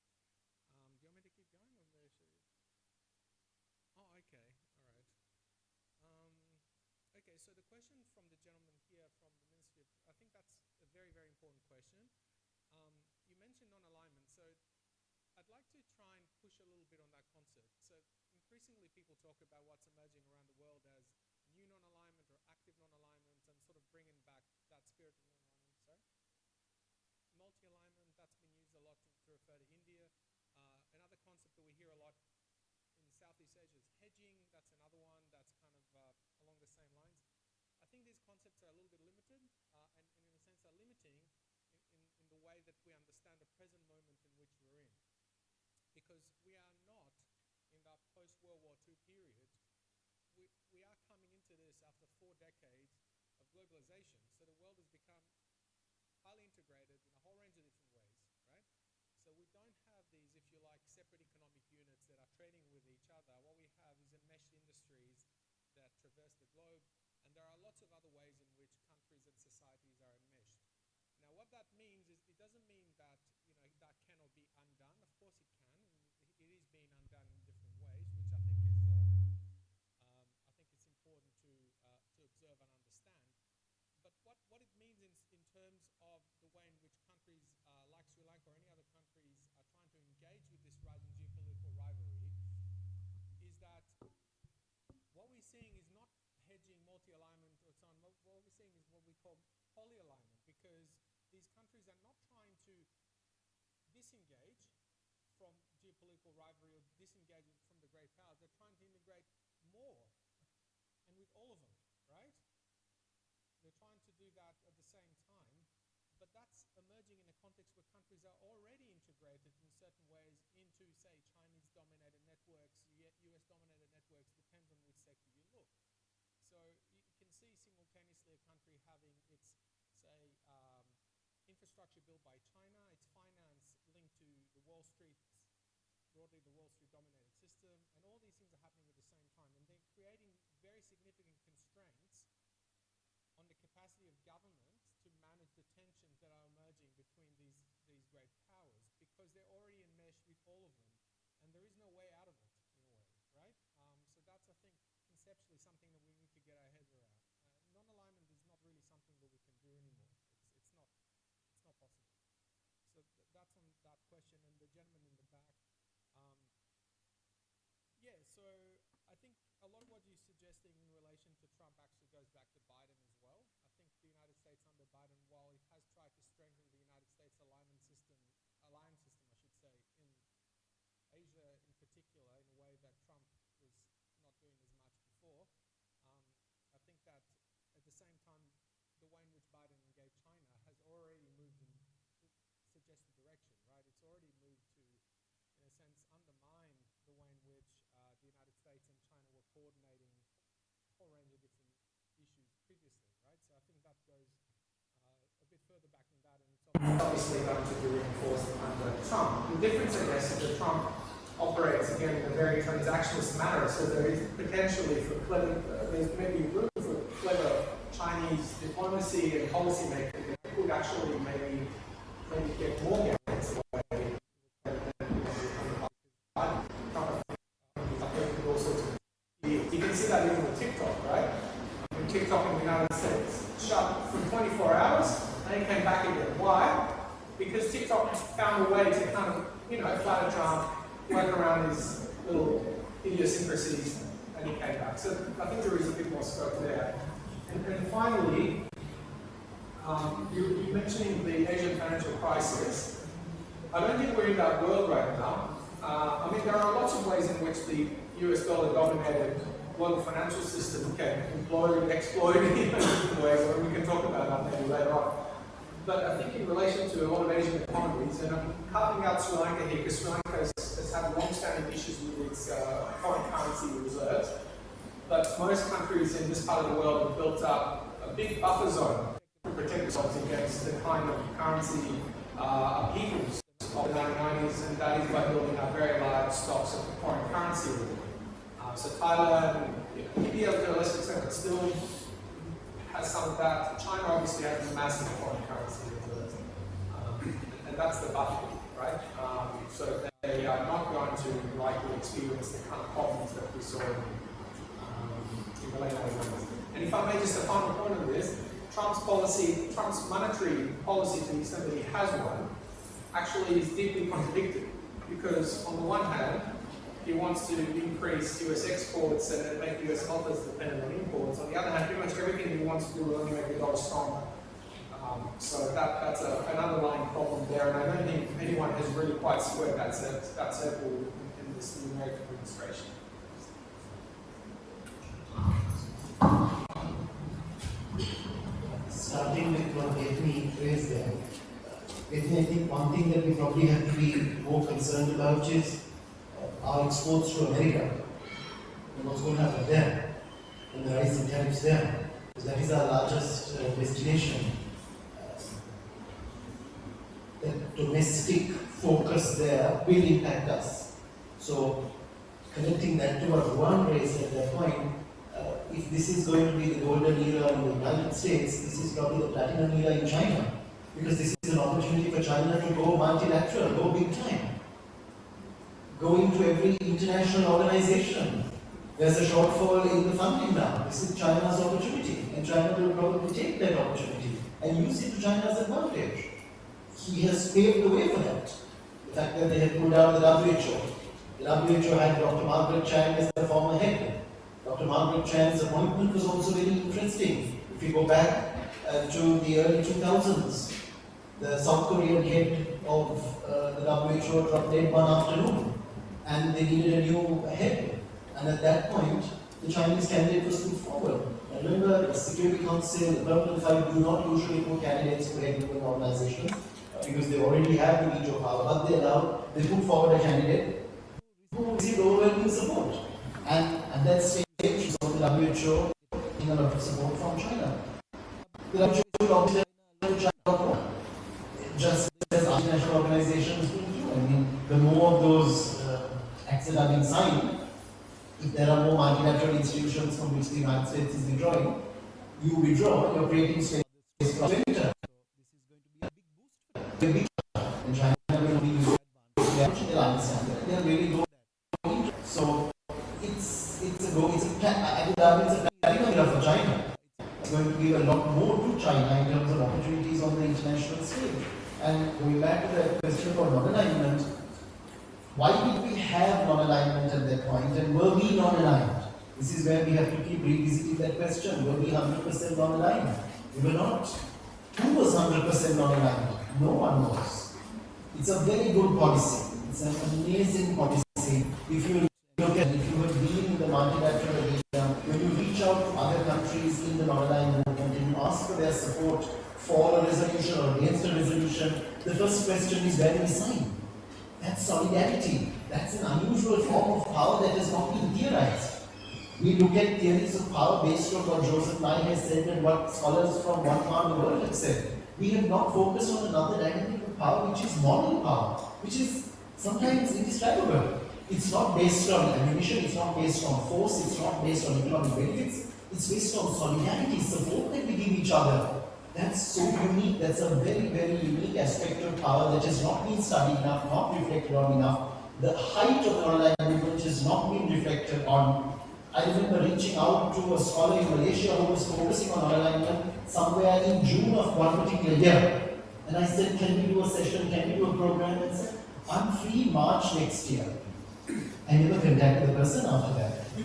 Do you want me to keep going, or should we? Oh, okay, all right. Okay, so the question from the gentleman here from the Ministry of, I think that's a very, very important question. You mentioned non-alignment, so I'd like to try and push a little bit on that concept. So increasingly people talk about what's emerging around the world as new non-alignment or active non-alignment, and sort of bringing back that spirit of non-alignment. Multi-alignment, that's been used a lot to refer to India. Another concept that we hear a lot in Southeast Asia is hedging. That's another one that's kind of along the same lines. I think these concepts are a little bit limited, and in a sense are limiting in the way that we understand the present moment in which we're in. Because we are not in that post-World War II period. We are coming into this after 4 decades of globalization. So the world has become highly integrated in a whole range of different ways, right? So we don't have these, if you like, separate economic units that are trading with each other. What we have is enmeshed industries that traverse the globe, and there are lots of other ways in which countries and societies are enmeshed. Now, what that means is it doesn't mean that that cannot be undone. Of course, it can, and it is being undone in different ways, which I think is important to observe and understand. But what it means in terms of the way in which countries like Sri Lanka or any other countries are trying to engage with this rising geopolitical rivalry is that what we're seeing is not hedging, multi-alignment, or so on. What we're seeing is what we call poly-alignment, because these countries are not trying to disengage from geopolitical rivalry or disengage from the great powers. They're trying to integrate more, and with all of them, right? They're trying to do that at the same time, but that's emerging in a context where countries are already integrated in certain ways into, say, Chinese-dominated networks, US-dominated networks, depends on which sector you look. So you can see simultaneously a country having its, say, infrastructure built by China, its finance Wall Street, broadly the Wall Street dominated system, and all these things are happening at the same time, and they're creating very significant constraints on the capacity of government to manage the tensions that are emerging between these great powers, because they're already enmeshed with all of them, and there is no way out of it, in a way, right? So that's, I think, conceptually something that we need to get our heads around. Non-alignment is not really something that we can do anymore. It's not possible. So that's on that question, and the gentleman in the back. Yeah, so I think a lot of what you're suggesting in relation to Trump actually goes back to Biden as well. I think the United States under Biden, while it has tried to strengthen the United States alliance system, I should say, in Asia in particular, in a way that Trump was not doing as much before, I think that at the same time, the way in which Biden engaged China has already moved in the suggested direction, right? It's already moved to, in a sense, undermine the way in which the United States and China were coordinating a whole range of different issues previously, right? So I think that goes a bit further back than that, and it's obviously going to be reinforced under Trump. The difference, I guess, is that Trump operates, again, in a very transactionalist manner, so there is potentially for there's maybe room for clever Chinese diplomacy and policy making that could actually maybe get more gains away. You can see that even with TikTok, right? When TikTok in the United States shut for 24 hours, and it came back again. Why? Because TikTok found a way to kind of, flatter Trump, work around his little idiosyncrasies, and he came back. So I think there is a bit more scope there. And finally, you're mentioning the Asian financial crisis. I don't think we're in that world right now. There are lots of ways in which the US dollar-dominated global financial system can exploit in different ways, and we can talk about that maybe later on. But I think in relation to a lot of Asian economies, and I'm carving out Sri Lanka here because Sri Lanka has had long-standing issues with its foreign currency reserves, but most countries in this part of the world have built up a big buffer zone to protect themselves against the kind of currency upheavals of the 1990s, and that is by building up very large stocks of foreign currency. So Thailand, India to a lesser extent, but still has some of that. China obviously has a massive foreign currency reserves, and that's the buffer, right? So they are not going to likely experience the kind of problems that we saw in the late 1990s. And if I may just a final point on this, Trump's monetary policy, to the extent that he has one, actually is deeply contradicted, because on the one hand, he wants to increase US exports and make US dollars dependent on imports. On the other hand, pretty much everything he wants to do will only make the dollar stronger. So that's an underlying problem there, and I don't think anyone has really quite squared that circle in this new American administration. Starting with what Ethne raised there, I think one thing that we probably have to be more concerned about is our exports to America and what's going to happen there and the rise in tariffs there, because that is our largest destination. The domestic focus there will impact us. So connecting that to what Juan raised at that point, if this is going to be the golden era in the United States, this is probably the platinum era in China, because this is an opportunity for China to go multilateral, go big time. Go into every international organization. There's a shortfall in the funding now. This is China's opportunity, and China will probably take that opportunity and use it to China's advantage. He has paved the way for that. The fact that they have pulled out the WHO. The WHO had Dr. Margaret Chan as the former head. Dr. Margaret Chan's appointment was also very interesting. If you go back to the early 2000s, the South Korean head of the WHO dropped dead one afternoon, and they needed a new head. And at that point, the Chinese candidate was put forward. And remember, the Security Council, the Permanent Five do not usually put candidates for head of an organization because they already have the veto power. But they put forward a candidate who received overwhelming support. And at that stage, so the WHO getting a lot of support from China. The WHO obviously China, just as international organizations do. I mean, the more of those acts that are being signed, if there are more multilateral institutions from which the United States is withdrawing, you withdraw, you're creating space for enter. A big and China will be they'll understand that. They're very low. So it's a paradigm for China. It's going to give a lot more to China in terms of opportunities on the international stage. And going back to the question about non-alignment, why did we have non-alignment at that point, and were we non-aligned? This is where we have to keep revisiting that question. Were we 100% non-aligned? We were not. Who was 100% non-aligned? No one was. It's a very good policy. It's an amazing policy. If you look at, if you have been in the multilateral arena, when you reach out to other countries in the non-aligned movement and you ask for their support for a resolution or against a resolution, the first question is, where do we sign? That's solidarity. That's an unusual form of power that has not been theorized. We look at theories of power based on what Joseph Nye has said and what scholars from one part of the world have said. We have not focused on another dynamic of power, which is moral power, which is sometimes indescribable. It's not based on ammunition, it's not based on force, it's not based on economic benefits, it's based on solidarity, support that we give each other. That's so unique, that's a very, very unique aspect of power that has not been studied enough, not reflected on enough. The height of the non-aligned movement has not been reflected on. I remember reaching out to a scholar in Malaysia who was focusing on non-alignment somewhere in June of one particular year. And I said, can we do a session, can we do a program? And said, I'm free March next year. I never contacted the person after that.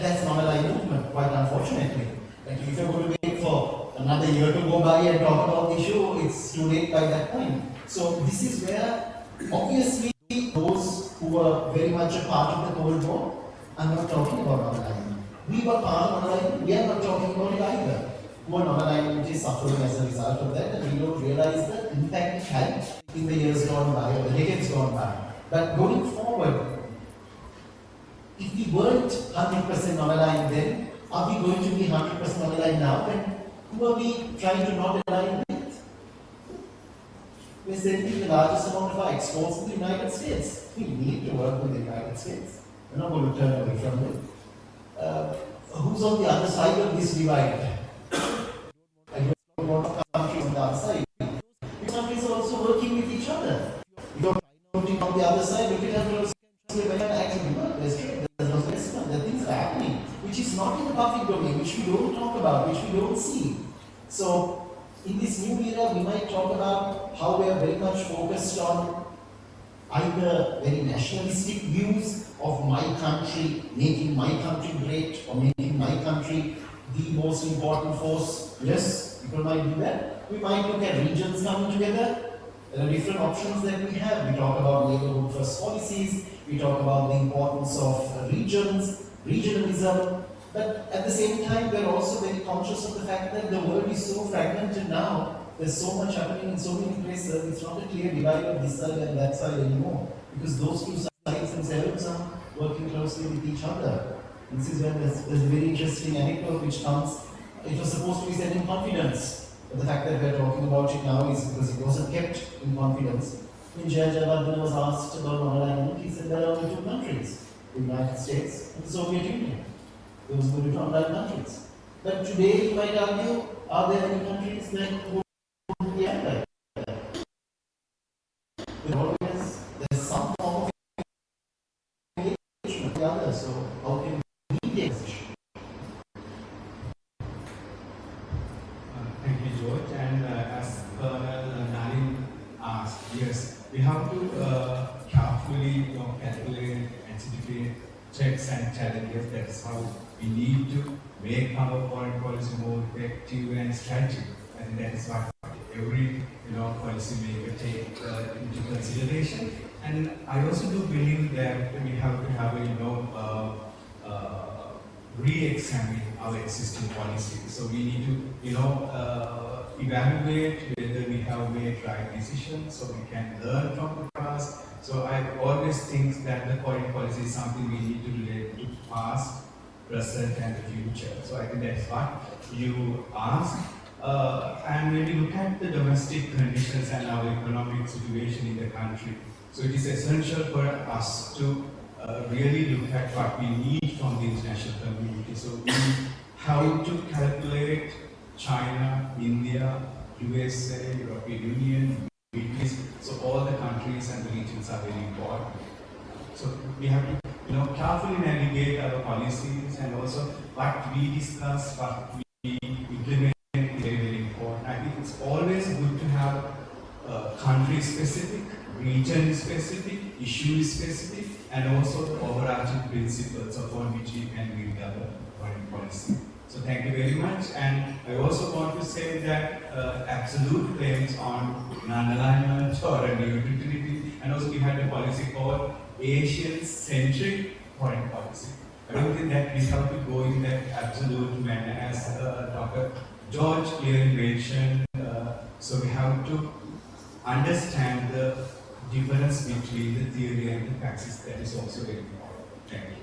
That's non-aligned movement, quite unfortunately. Like if you're going to wait for another year to go by and talk about the issue, it's too late by that point. So this is where, obviously, those who were very much a part of the Cold War, I'm not talking about non-alignment. We were part of non-alignment, we are not talking about it either. Poor non-alignment is suffering as a result of that, and we don't realize the impact it had in the years gone by, or the decades gone by. But going forward, if we weren't 100% non-aligned then, are we going to be 100% non-aligned now? And who are we trying to not align with? We're sending the largest amount of our exports to the United States. We need to work with the United States. We're not going to turn away from it. Who's on the other side of this divide? I don't want countries on the other side. These countries are also working with each other. If you're putting on the other side, look at how close actually work. There's trade, there's no investment, there are things are happening, which is not in the public domain, which we don't talk about, which we don't see. So, in this new era, we might talk about how we are very much focused on either very nationalistic views of my country, making my country great, or making my country the most important force. Yes, people might do that. We might look at regions coming together. There are different options that we have. We talk about neighborhood first policies, we talk about the importance of regions, regionalism, but at the same time, we're also very conscious of the fact that the world is so fragmented now. There's so much happening in so many places, it's not a clear divide of this side and that side anymore, because those two sides themselves are working closely with each other. This is where there's a very interesting anecdote which comes. It was supposed to be said in confidence, but the fact that we're talking about it now is because it wasn't kept in confidence. When Jayajawardena was asked about non-alignment, he said there are only two countries, the United States and the Soviet Union. Those were the non-aligned countries. But today, you might argue, are there any countries that would be allied? There's some form of engagement with the other, so how can we take this issue? Thank you, George. And as Colonel Nalin asked, yes, we have to carefully calculate, anticipate threats and challenges. That's how we need to make our foreign policy more effective and strategic. And that is what every policy maker take into consideration. And I also do believe that we have to have re-examine our existing policies. So we need to evaluate whether we have made right decisions, so we can learn from the past. So I always think that the foreign policy is something we need to relate to past, present, and the future. So I think that's what you asked. And when we look at the domestic conditions and our economic situation in the country, So it is essential for us to really look at what we need from the international community. So we have to calculate China, India, USA, European Union, Middle East. So all the countries and the regions are very important. So we have to, carefully navigate our policies, and also what we discuss, what we implement is very, very important. I think it's always good to have country-specific, region-specific, issue-specific, and also the overarching principles upon which we can build our foreign policy. So thank you very much. And I also want to say that absolute claims on non-alignment or a neutrality, and also we had a policy called Asian-centric foreign policy. I don't think that we have to go in that absolute manner, as Dr. George clearly mentioned. So we have to understand the difference between the theory and the praxis. That is also very important. Thank you.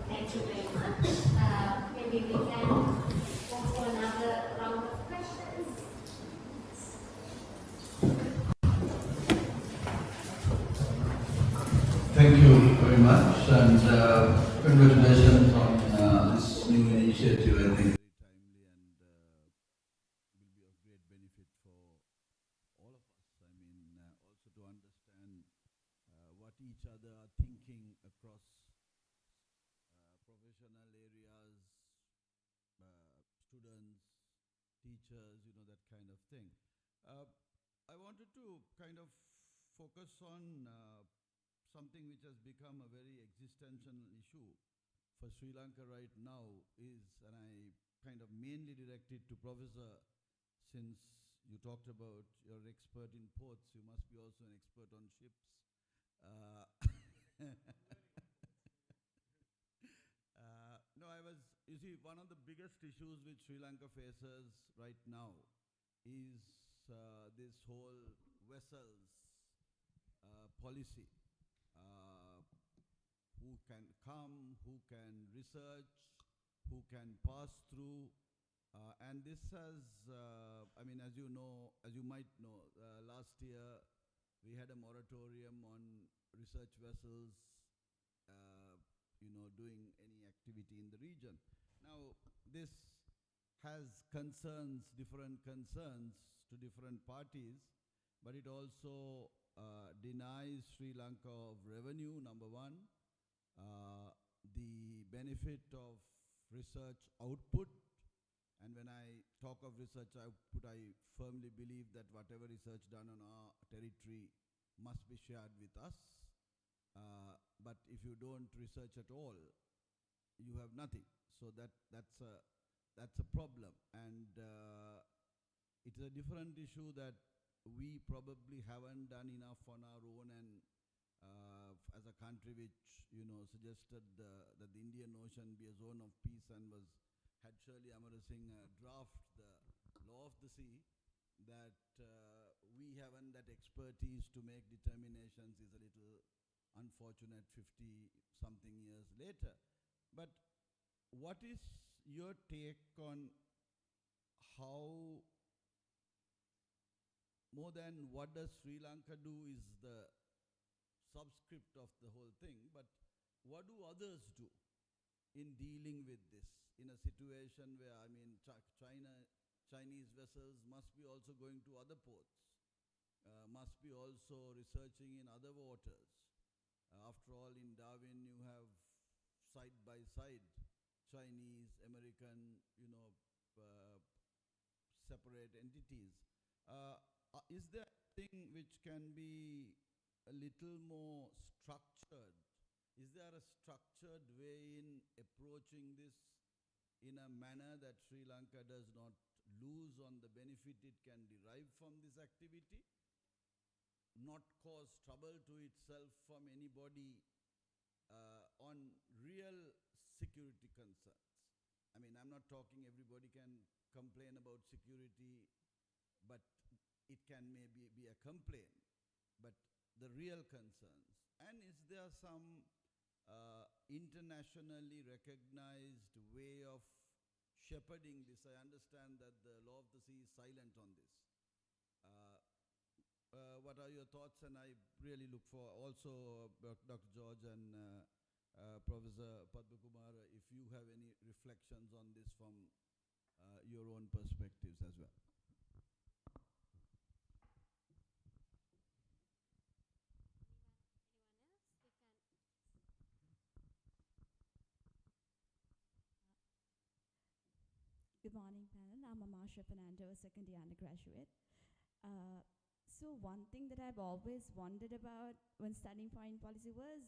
Thank you very much. Maybe we can move to another round of questions. Thank you very much, and congratulations on this new initiative. I think very timely and will be of great benefit for all of us. I mean, also to understand what each other are thinking across professional areas, students, teachers, that kind of thing. I wanted to kind of focus on something which has become a very existential issue for Sri Lanka right now is, and I kind of mainly direct it to Professor, since you talked about you're an expert in ports, you must be also an expert on ships. No, you see, one of the biggest issues which Sri Lanka faces right now is this whole vessels policy. Who can come, who can research, who can pass through. And this has, I mean, as you might know, last year we had a moratorium on research vessels, doing any activity in the region. Now, this has different concerns to different parties, but it also denies Sri Lanka of revenue, number one, the benefit of research output. And when I talk of research output, I firmly believe that whatever research done on our territory must be shared with us. But if you don't research at all, you have nothing. So that's a problem. And it's a different issue that we probably haven't done enough on our own, and as a country which suggested that the Indian Ocean be a zone of peace, and had Shirley Amarasinghe draft the law of the sea, that we haven't that expertise to make determinations is a little unfortunate 50-something years later. But what is your take on how, more than what does Sri Lanka do is the subscript of the whole thing, but what do others do in dealing with this in a situation where, I mean, Chinese vessels must be also going to other ports, must be also researching in other waters. After all, in Darwin you have side by side Chinese, American, separate entities. Is there anything which can be a little more structured? Is there a structured way in approaching this in a manner that Sri Lanka does not lose on the benefit it can derive from this activity, not cause trouble to itself from anybody on real security concerns? I mean, I'm not talking everybody can complain about security, but it can maybe be a complaint, but the real concerns. And is there some internationally recognized way of shepherding this? I understand that the law of the sea is silent on this. what are your thoughts? And I really look for also Dr. George and Professor Padmakumar, if you have any reflections on this from your own perspectives as well. Anyone else? We can. Good morning, panel. I'm Amasha Fernando, a second year undergraduate. So one thing that I've always wondered about when studying foreign policy was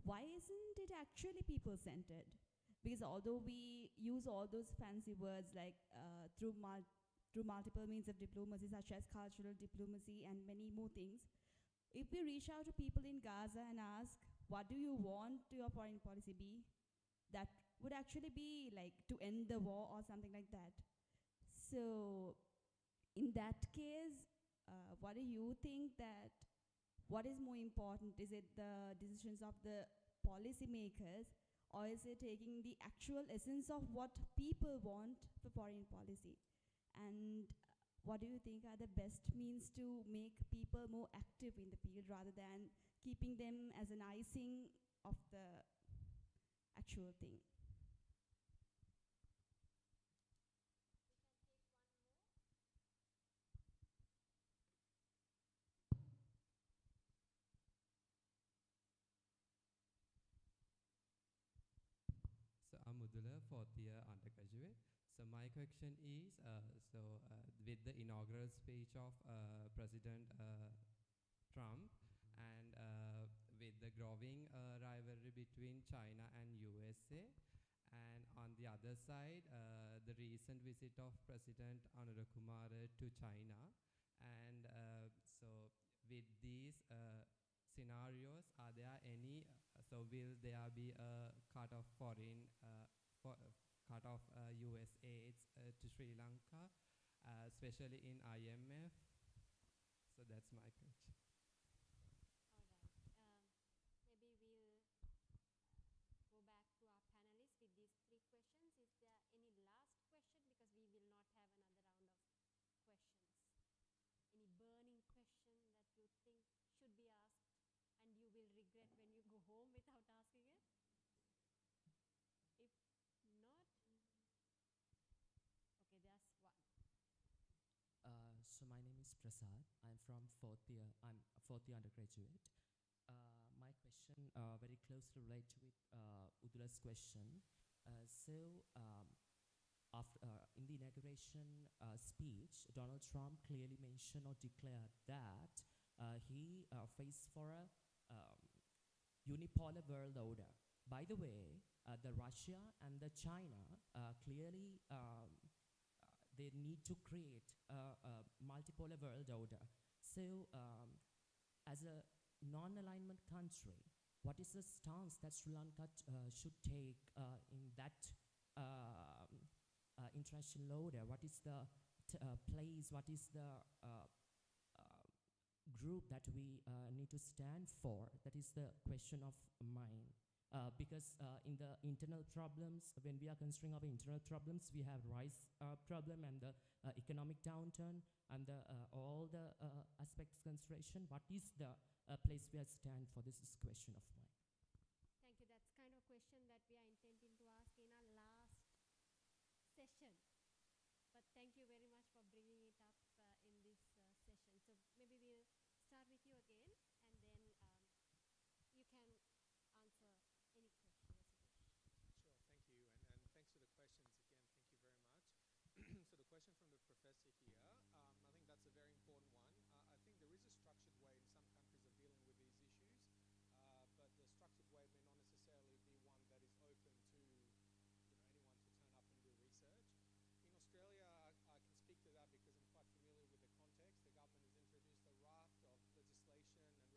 why isn't it actually people-centered? Because although we use all those fancy words like through multiple means of diplomacy, such as cultural diplomacy and many more things, if we reach out to people in Gaza and ask, what do you want your foreign policy be? That would actually be like to end the war or something like that. So in that case, what do you think that, what is more important? Is it the decisions of the policymakers, or is it taking the actual essence of what people want for foreign policy? And what do you think are the best means to make people more active in the field rather than keeping them as an icing of the actual thing? So I'm Udula, fourth year undergraduate. So my question is, with the inaugural speech of President Trump and with the growing rivalry between China and USA, and on the other side, the recent visit of President Anura Kumara to China, and so with these scenarios, are there any, so will there be a cut of foreign, cut of US aids to Sri Lanka, especially in IMF? So that's my question. All right. Maybe we'll go back to our panelists with these three questions. Is there any last question? Because we will not have another round of questions. Any burning question that you think should be asked and you will regret when you go home without asking it? If not, okay, there's one. So my name is Prasad. I'm from fourth year. I'm a fourth year undergraduate. My question very closely relates with Udula's question. In the inauguration speech, Donald Trump clearly mentioned or declared that he faced for a unipolar world order. By the way, the Russia and the China clearly they need to create a multipolar world order. So, as a non-alignment country, what is the stance that Sri Lanka should take in that international order? What is the place? What is the group that we need to stand for? That is the question of mine. Because in the internal problems, when we are considering our internal problems, we have rice problem and the economic downturn and the, all the aspects consideration. What is the place we are stand for? This is a question of mine. Thank you. That's kind of question that we are intending to ask in our last session. But thank you very much for bringing it up in this session. So maybe we'll start with you again, and then you can answer any question as you wish. Sure, thank you, and thanks for the questions again. Thank you very much. So the question from the professor here, I think that's a very important one. I think there is a structured way in some countries of dealing with these issues, but the structured way may not necessarily be one that is open to anyone to turn up and do research. In Australia, I can speak to that because I'm quite familiar with the context. The government has introduced a raft of legislation and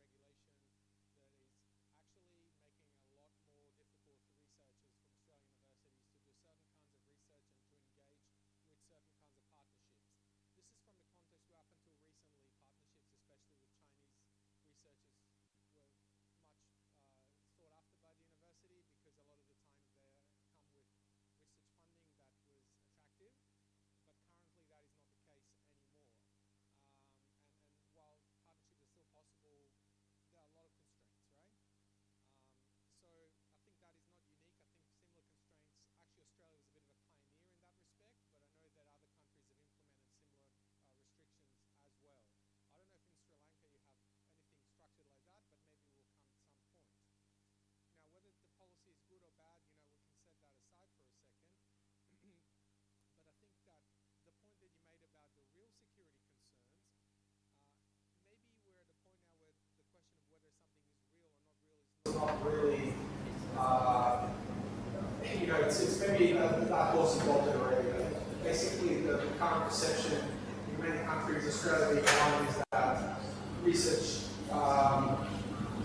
current perception in many countries, Australia being one, is that research,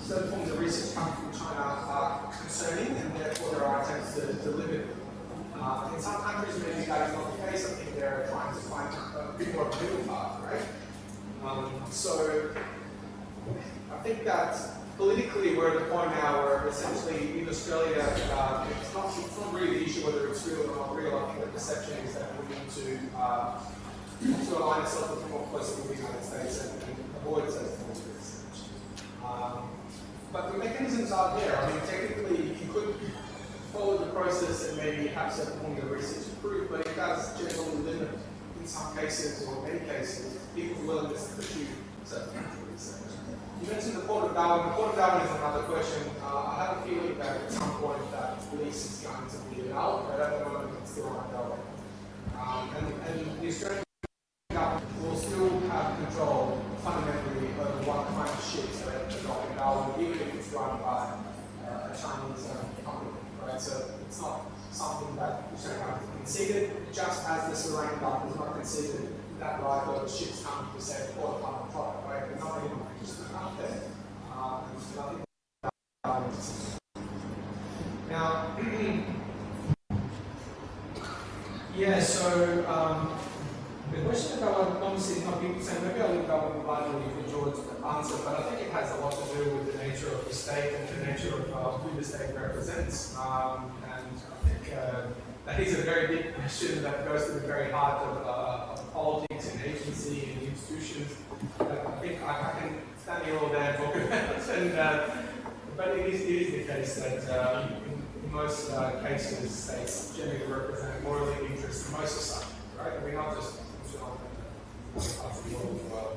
certain forms of research coming from China are concerning, and therefore there are attempts to limit them. In some countries, maybe that is not the case. I think they're trying to find a bit more of a middle path, right? So I think that politically we're at the point now where essentially in Australia, it's not really the issue whether it's real or not real. I think the perception is that we need to align ourselves with more closely with the United States and avoid certain forms of research. But the mechanisms are there. I mean, technically, you could follow the process and maybe have certain forms of research approved, but it does generally limit, in some cases or many cases, people's willingness to pursue certain forms of research. You mentioned the Port of Darwin. The Port of Darwin is another question. I have a feeling that at some point that lease is going to be out, but at the moment it's still ongoing. And the Australian government will still have control fundamentally over what kind of ships that dock in Darwin, even if it's run by a Chinese company, right? So it's not something that the Australian government conceded, just as the Serene government was not conceded that right over ships coming to say port of London product, right? There's not even just out there. Now, yeah, so the question about diplomacy is not people saying, maybe I'll leave that one largely for George to answer, but I think it has a lot to do with the nature of the state and the nature of who the state represents. And I think that is a very big question that goes to the very heart of politics and agency and institutions. I think I can stand here all day and talk about it. But it is the case that in most cases, states generally represent more of the interests of most societies, right? I mean, not just parts of the world as well.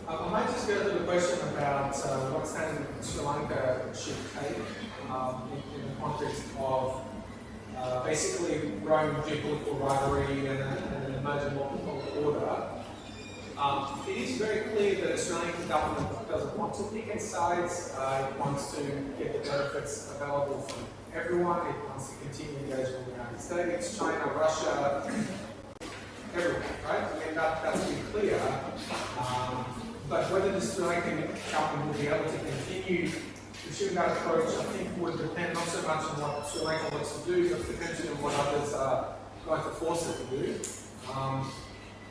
I might just go to the question about what stand Sri Lanka should take in the context of basically growing geopolitical rivalry and an emerging multipolar order. It is very clear that the Australian government doesn't want to pick its sides. It wants to get the benefits available from everyone. It wants to continue engagement with the United States, China, Russia, everyone, right? I mean, that's been clear. But whether the Australian government will be able to continue pursuing that approach, I think would depend not so much on what Sri Lanka wants to do, but potentially on what others are going to force it to do.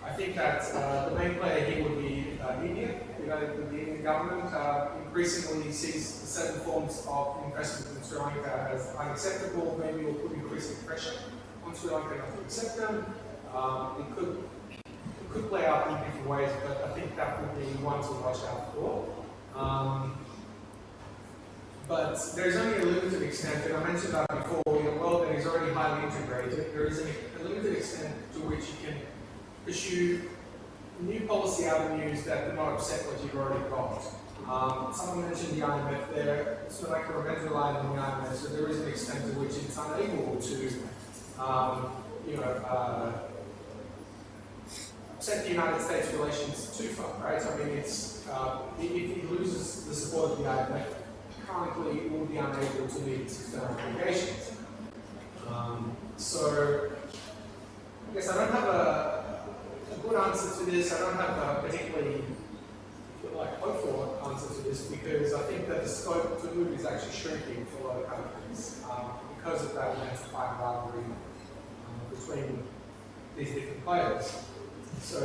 I think that the main player here would be India. You know, the Indian government increasingly sees certain forms of investment in Sri Lanka as unacceptable. Maybe will put increasing pressure on Sri Lanka not to accept them. It could play out in different ways, but I think that would be one to watch out for. But there's only a limited extent, and I mentioned that before, in a world that is already highly integrated, there is a limited extent to which you can pursue new policy avenues that do not upset what you've already got. Someone mentioned the IMF there. Sri Lanka remains reliant on the IMF, so there is an extent to which it's unable to, upset the United States relations too far, right? I mean, it's if it loses the support of the IMF, currently it will be unable to meet its external obligations. So I guess I don't have a good answer to this. I don't have a particularly hopeful answer to this because I think that the scope to move is actually shrinking for a lot of countries because of that intensifying rivalry between these different players. So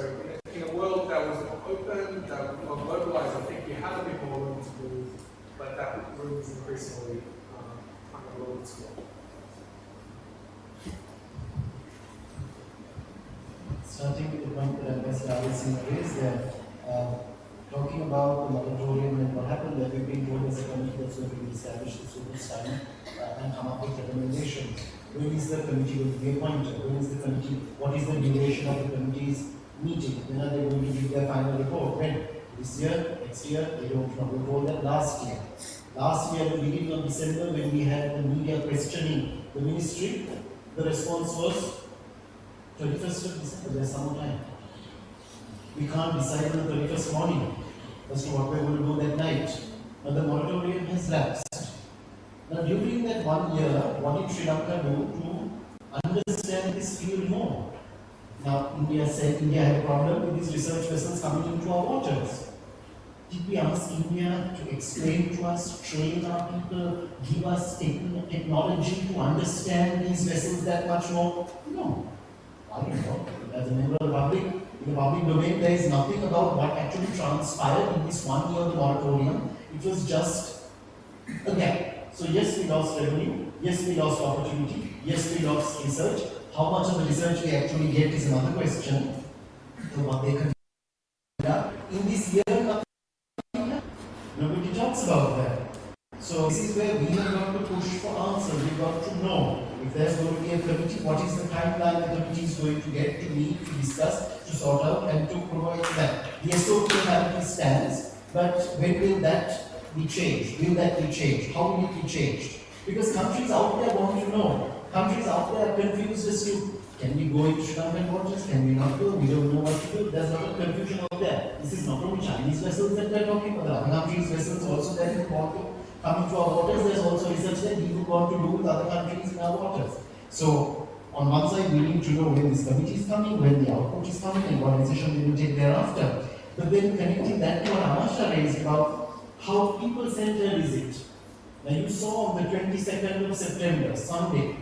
in a world that was more open, that was more globalized, I think you have a bit more room to move, but that room is increasingly under a little small. Starting with the point that Ambassador Alison raised there, talking about the moratorium and what happened there, we've been told as a committee that's going to be established as soon as time and come up with recommendations. When is the committee going to be appointed? When is the committee? What is the duration of the committee's meeting? When are they going to give their final report? When? This year? Next year? They don't know. We told that last year. Last year, at the beginning of December, when we had the media questioning the ministry, the response was 31st of December, there's some time. We can't decide on the 31st morning as to what we're going to do that night. But the moratorium has lapsed. Now, during that 1 year, what did Sri Lanka do to this field more. Now, India said India had a problem with these research vessels coming into our waters. Did we ask India to explain to us, train our people, give us technology to understand these vessels that much more? No. I don't know. As a member of the public, in the public domain, there is nothing about what actually transpired in this 1 year of the moratorium. It was just a gap. So yes, we lost revenue. Yes, we lost opportunity. Yes, we lost research. How much of the research we actually get is another question. So what they can do in this year, nobody talks about that. So this is where we have got to push for answers. We've got to know if there's going to be a committee, what is the timeline the committee is going to get to meet, to discuss, to sort out, and to provide that. The SOP currently stands, but when will that be changed? Will that be changed? How will it be changed? Because countries out there want to know. Countries out there are confused as to, can we go into Sri Lankan waters? Can we not go? We don't know what to do. There's a lot of confusion out there. This is not only Chinese vessels that we're talking about. The other countries' vessels also that we want to come into our waters. There's also research that we would want to do with other countries in our waters. So, on one side, we need to know when this committee is coming, when the output is coming, and what decision we will take thereafter. But then connecting that to what Amasha raised about how people-centered is it. Now, you saw on the 22nd of September, Sunday,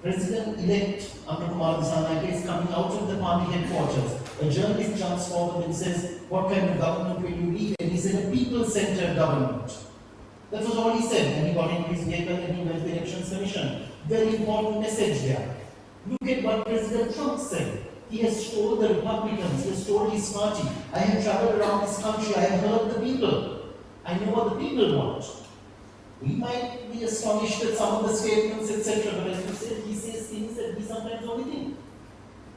President-elect Kumar Dissanayake is coming out of the party headquarters. A journalist jumps forward and says, what kind of government will you leave? And he said, a people-centered government. That was all he said. And he got into his vehicle and he went to the Elections Commission. Very important message there. Look at what President Trump said. He has told the Republicans, he has told his party, I have traveled around this country, I have heard the people. I know what the people want. We might be astonished at some of the statements, etc. But as you said, he says things that we sometimes only think.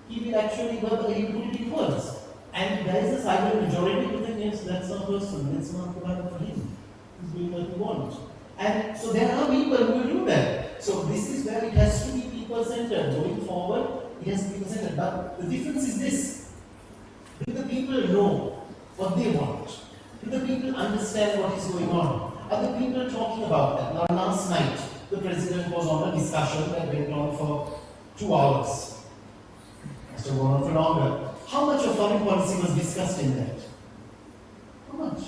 He will actually put it in words. And there is a silent majority who think, yes, that's not personal, that's not provided for him. He's doing what he wants. And so there are people who will do that. So this is where it has to be people-centered. Going forward, it has to be people-centered. But the difference is this. Do the people know what they want? Do the people understand what is going on? Are the people talking about that? Now, last night, the president was on a discussion that went on for 2 hours. Must have gone on for longer. How much of foreign policy was discussed in that? How much?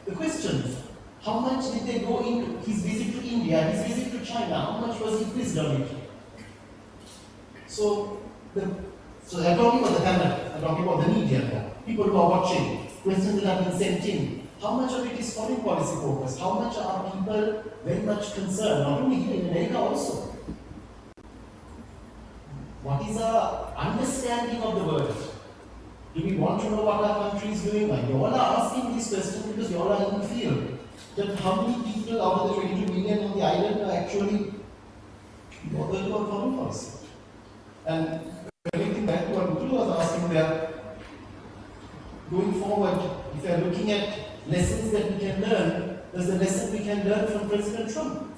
The questions. How much did they go into his visit to India, his visit to China? How much was he quizzed on it? So they're talking about the panel, they're talking about the media, people who are watching, questions that have been sent in. How much of it is foreign policy focused? How much are people very much concerned, not only here in America also? What is our understanding of the world? Do we want to know what our country is doing? You all are asking this question because you all are in the field. That how many people out of the 22 million on the island are actually bothered about foreign policy? And connecting back to what Muthu was asking there, going forward, if we are looking at lessons that we can learn, there's a lesson we can learn from President Trump.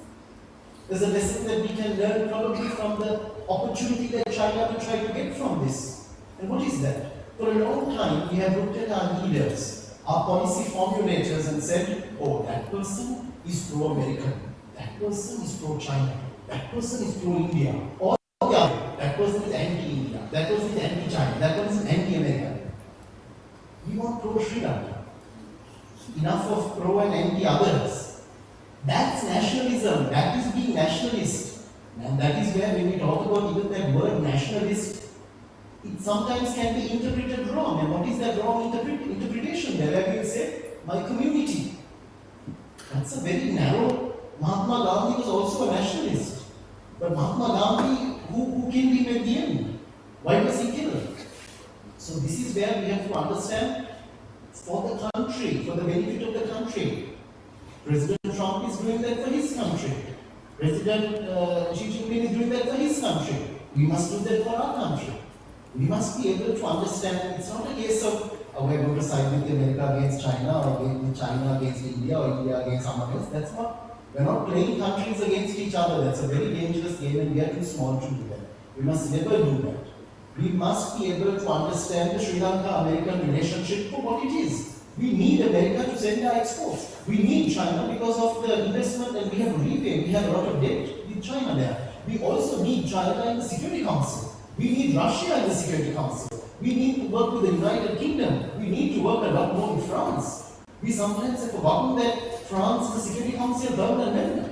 There's a lesson that we can learn probably from the opportunity that China will try to get from this. And what is that? For a long time, we have looked at our leaders, our policy formulators, and said, oh, that person is pro-American, that person is pro-China, that person is pro-India, or the other, that person is anti-India, that person is anti-China, that person is anti-American. We want pro-Sri Lanka. Enough of pro and anti-others. That's nationalism, that is being nationalist. And that is where when we talk about even that word nationalist, it sometimes can be interpreted wrong. And what is that wrong interpretation there? Where we say, my community. That's a very narrow. Mahatma Gandhi was also a nationalist. But Mahatma Gandhi, who killed him at the end? Why was he killed? So this is where we have to understand, for the country, for the benefit of the country. President Trump is doing that for his country. President Xi Jinping is doing that for his country. We must do that for our country. We must be able to understand it's not a case of we're going to side with America against China or with China against India or India against someone else. That's not, we're not playing countries against each other. That's a very dangerous game and we are too small to do that. We must never do that. We must be able to understand the Sri Lanka-American relationship for what it is. We need America to send our exports. We need China because of the investment and we have repaid. We have a lot of debt with China there. We also need China in the Security Council. We need Russia in the Security Council. We need to work with the United Kingdom. We need to work a lot more with France. We sometimes have forgotten that France is the Security Council permanent member.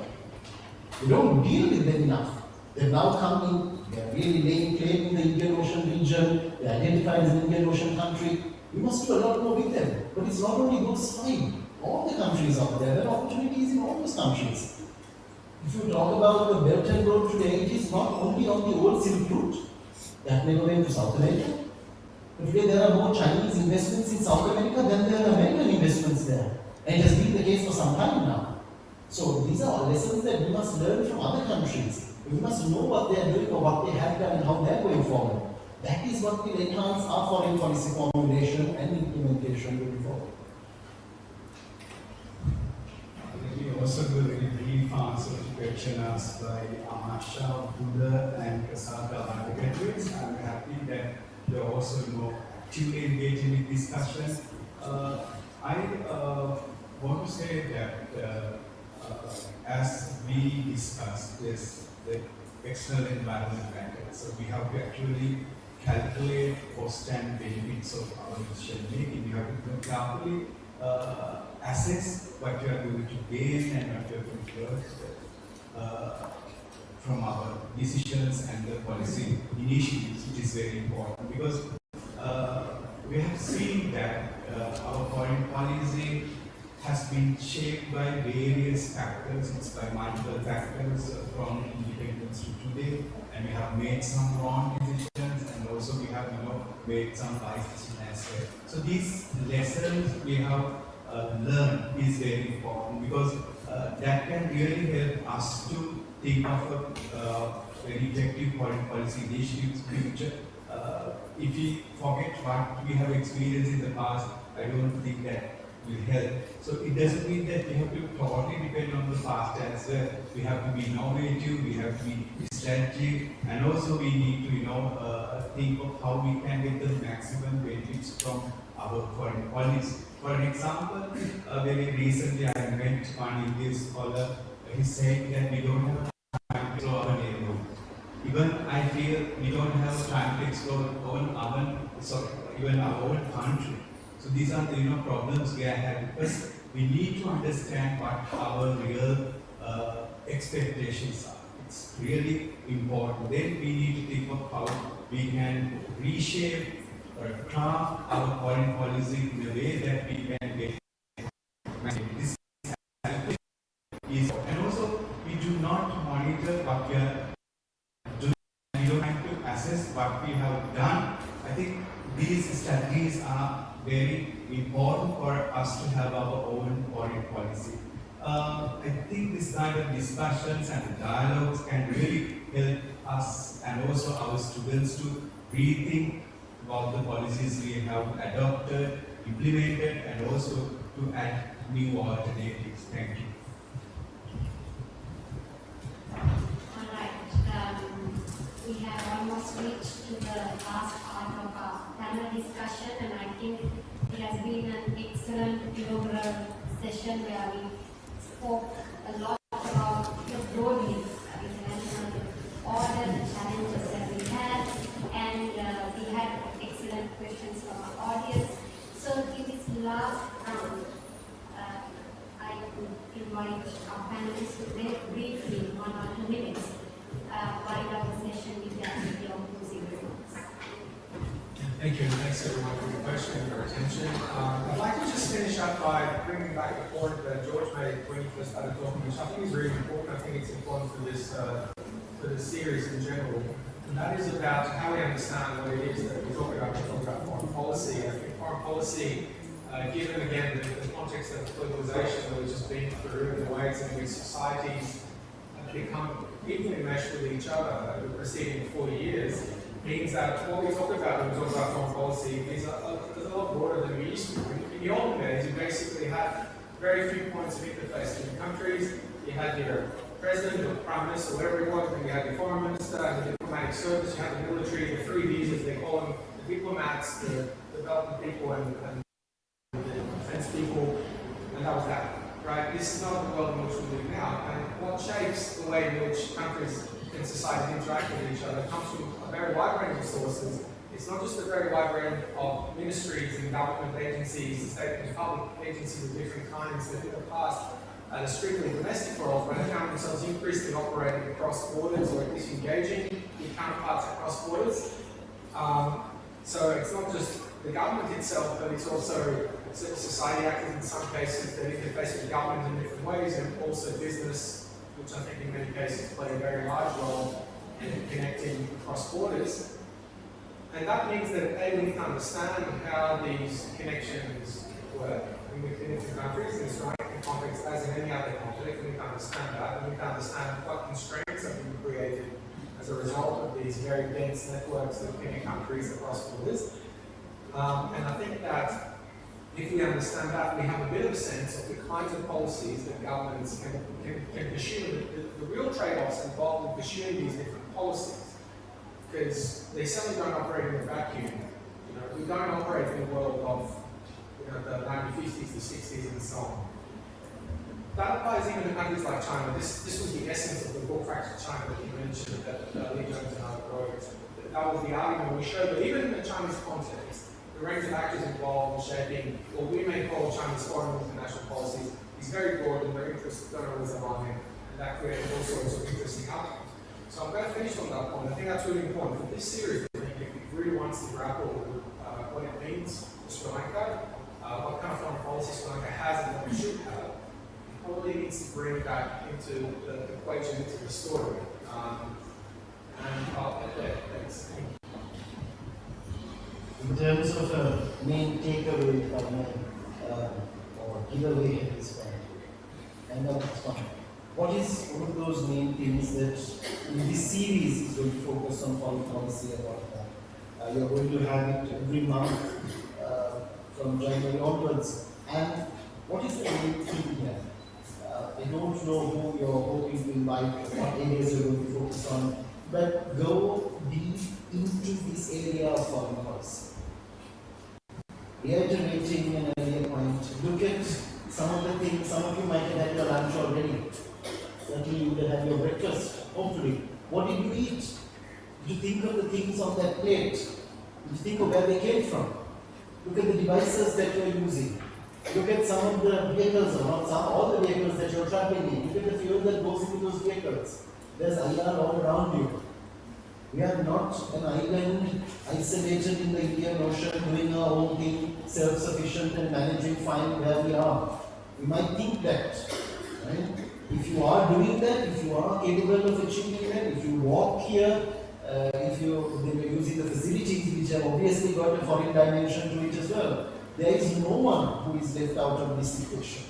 We don't deal with them enough. They've now come in, they're really laying claim in the Indian Ocean region, they're identified as an Indian Ocean country. We must do a lot more with them. But it's not only those five, all the countries out there, there are opportunities in all those countries. If you talk about the Belt and Road today, it is not only on the old Silk Route, that never went to South America. But today there are more Chinese investments in South America than there are American investments there. And it has been the case for some time now. So these are all lessons that we must learn from other countries. We must know what they are doing or what they have done and how they are going forward. That is what will enhance our foreign policy formulation and implementation going forward. Let me also do a very brief answer to the question asked by Amasha, Buddha, and Kasaka undergraduates. I'm happy that you're also actively engaging in discussion. I want to say that as we discussed this, the external environment factors, so we have to actually calculate cost and benefits of our decision making. We have to carefully assess what we are going to gain and what we are going to lose from our decisions and the policy initiatives, which is very important because we have seen that our foreign policy has been shaped by various factors. It's by multiple factors from independence to today, and we have made some wrong decisions, and also we have made some wise decisions as well. So these lessons we have learned is very important because that can really help us to think of a very effective foreign policy initiatives in the future. If we forget what we have experienced in the past, I don't think that will help. So it doesn't mean that we have to totally depend on the past as well. We have to be innovative, we have to be strategic, and also we need to think of how we can get the maximum benefits from our foreign policy. For an example, very recently I met one Indian scholar. He said that we don't have time to explore our neighborhood. Even I feel we don't have time to explore even our own country. So these are the problems we have because we need to understand what our real expectations are. It's really important. Then we need to think of how we can reshape or craft our foreign policy in a way that we can get this is, and also we do not monitor what we are doing. We don't have to assess what we have done. I think these strategies are very important for us to have our own foreign policy. I think this kind of discussions and dialogues can really help us and also our students to rethink about the policies we have adopted, implemented, and also to add new alternatives. Thank you. All right. We have almost reached to the last part of our panel discussion, and I think it has been an excellent inaugural session where we spoke a lot about the broadly international order, the challenges that we had, and we had excellent questions from our audience. So in this last round, I would invite our panelists to very briefly, 1 or 2 minutes, wind up the session with your closing remarks. Thank you, and thanks everyone for your question and your attention. I'd like to just finish up by bringing back the point that George made when he first started talking, which I think is really important. I think it's important for this series in general. And that is about how we understand what it is that we talk about when we talk about foreign policy. I think foreign policy, given again the context of globalization that we've just been through and the ways in which societies have become deeply enmeshed with each other over the preceding 40 years, means that what we talk about when we talk about foreign policy is a lot broader than we used to. In the olden days, you basically had very few points of interface between countries. You had your president or prime minister, whatever it was, then you had your foreign minister and the diplomatic service, you had the military, the 3Ds as they call them, the diplomats, the development people, and the defense people, and that was that. Right? This is not the world in which we live now, and what shapes the way in which countries can societies interact with each other comes from a very wide range of sources. It's not just a very wide range of ministries and government agencies, state and public agencies of different kinds that in the past had a strictly domestic role, but have found themselves increasingly operating across borders, or at least engaging with counterparts across borders. So it's not just the government itself, but it's also civil society actors in some cases that interface with government in different ways, and also business, which I think in many cases play a very large role in connecting across borders. And that means that A, we need to understand how these connections work within different countries, in this context as in any other conflict. We need to understand that. We need to understand what constraints are being created as a result of these very dense networks of many countries across borders. And I think that if we understand that, we have a bit of a sense of the kinds of policies that governments can pursue, the real trade-offs involved in pursuing these different policies. Because they certainly don't operate in a vacuum. We don't operate in a world of the 1950s, the 60s, and so on. That applies even to countries like China. This was the essence of the book Fractured China that you mentioned that Lee Jones and I wrote. That was the argument we showed that even in the Chinese context, the range of actors involved in shaping what we may call China's foreign and international policies is very broad, and their interests don't always align, and that creates all sorts of interesting outcomes. So I'm going to finish on that point. I think that's really important. For this series, I think if it really wants to grapple with what it means for Sri Lanka, what kind of foreign policy Sri Lanka has and what it should have, it probably needs to bring that into the equation, into the story. And I'll end there. Thanks. In terms of a main takeaway, if I may, or giveaway at this point, and that's fine. What is one of those main things that in this series is going to focus on foreign policy about that? You're going to have it every month from January onwards. And what is the main thing here? I don't know who you're hoping to invite, what areas you're going to focus on, but go deep into this area of foreign policy. Reiterating an earlier point, look at some of the things, some of you might have had your lunch already. Certainly you will have your breakfast, hopefully. What did you eat? Did you think of the things on that plate? Did you think of where they came from? Look at the devices that you're using. Look at some of the vehicles, or not some, all the vehicles that you're traveling in. Look at the fuel that goes into those vehicles. There's IR all around you. We are not an island isolated in the Indian Ocean doing our own thing, self-sufficient and managing fine where we are. We might think that, right? If you are doing that, if you are capable of achieving that, if you walk here, if you're using the facilities which have obviously got a foreign dimension to it as well, there is no one who is left out of this equation.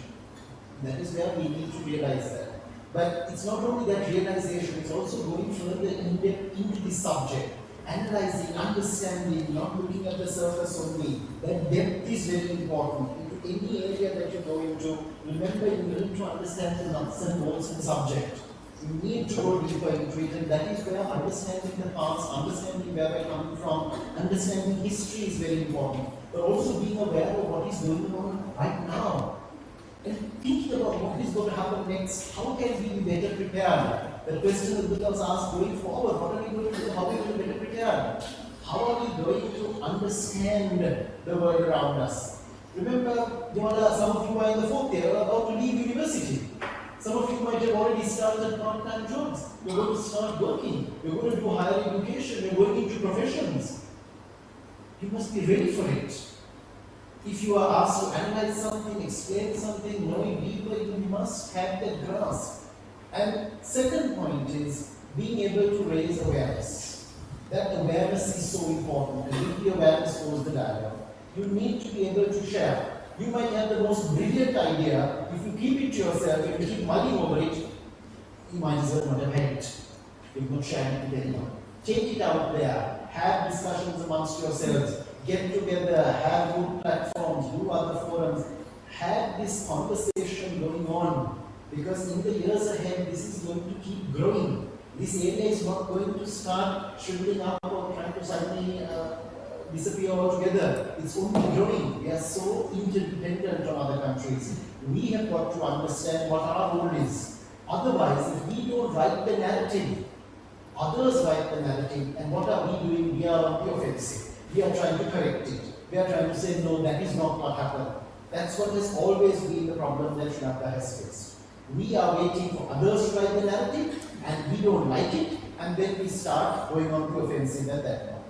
That is where we need to realize that. But it's not only that realization, it's also going further in depth into the subject, analyzing, understanding, not looking at the surface only. That depth is very important. Into any area that you go into, remember you need to understand the nuts and bolts in the subject. You need to go deeper into it, and that is where understanding the past, understanding where we're coming from, understanding history is very important. But also being aware of what is going on right now. And thinking about what is going to happen next, how can we be better prepared? The question that becomes asked going forward, what are we going to do? How are we going to be better prepared? How are we going to understand the world around us? Remember, some of you are in the fourth year, about to leave university. Some of you might have already started part-time jobs. You're going to start working. You're going to do higher education. You're going into professions. You must be ready for it. If you are asked to analyze something, explain something, know it deeper, you must have that grasp. And second point is being able to raise awareness. That awareness is so important. And with the awareness goes the dialogue. You need to be able to share. You might have the most brilliant idea. If you keep it to yourself, if you keep mulling over it, you might as well not have had it. You're not sharing it with anyone. Take it out there. Have discussions amongst yourselves. Get together. Have good platforms. Do other forums. Have this conversation going on. Because in the years ahead, this is going to keep growing. This area is not going to start shriveling up or trying to suddenly disappear altogether. It's only growing. We are so interdependent on other countries. We have got to understand what our role is. Otherwise, if we don't write the narrative, Others write the narrative, and what are we doing? We are on the offensive. We are trying to correct it. We are trying to say, no, that is not what happened. That's what has always been the problem that Sri Lanka has faced. We are waiting for others to write the narrative, and we don't like it, and then we start going on the offensive at that point.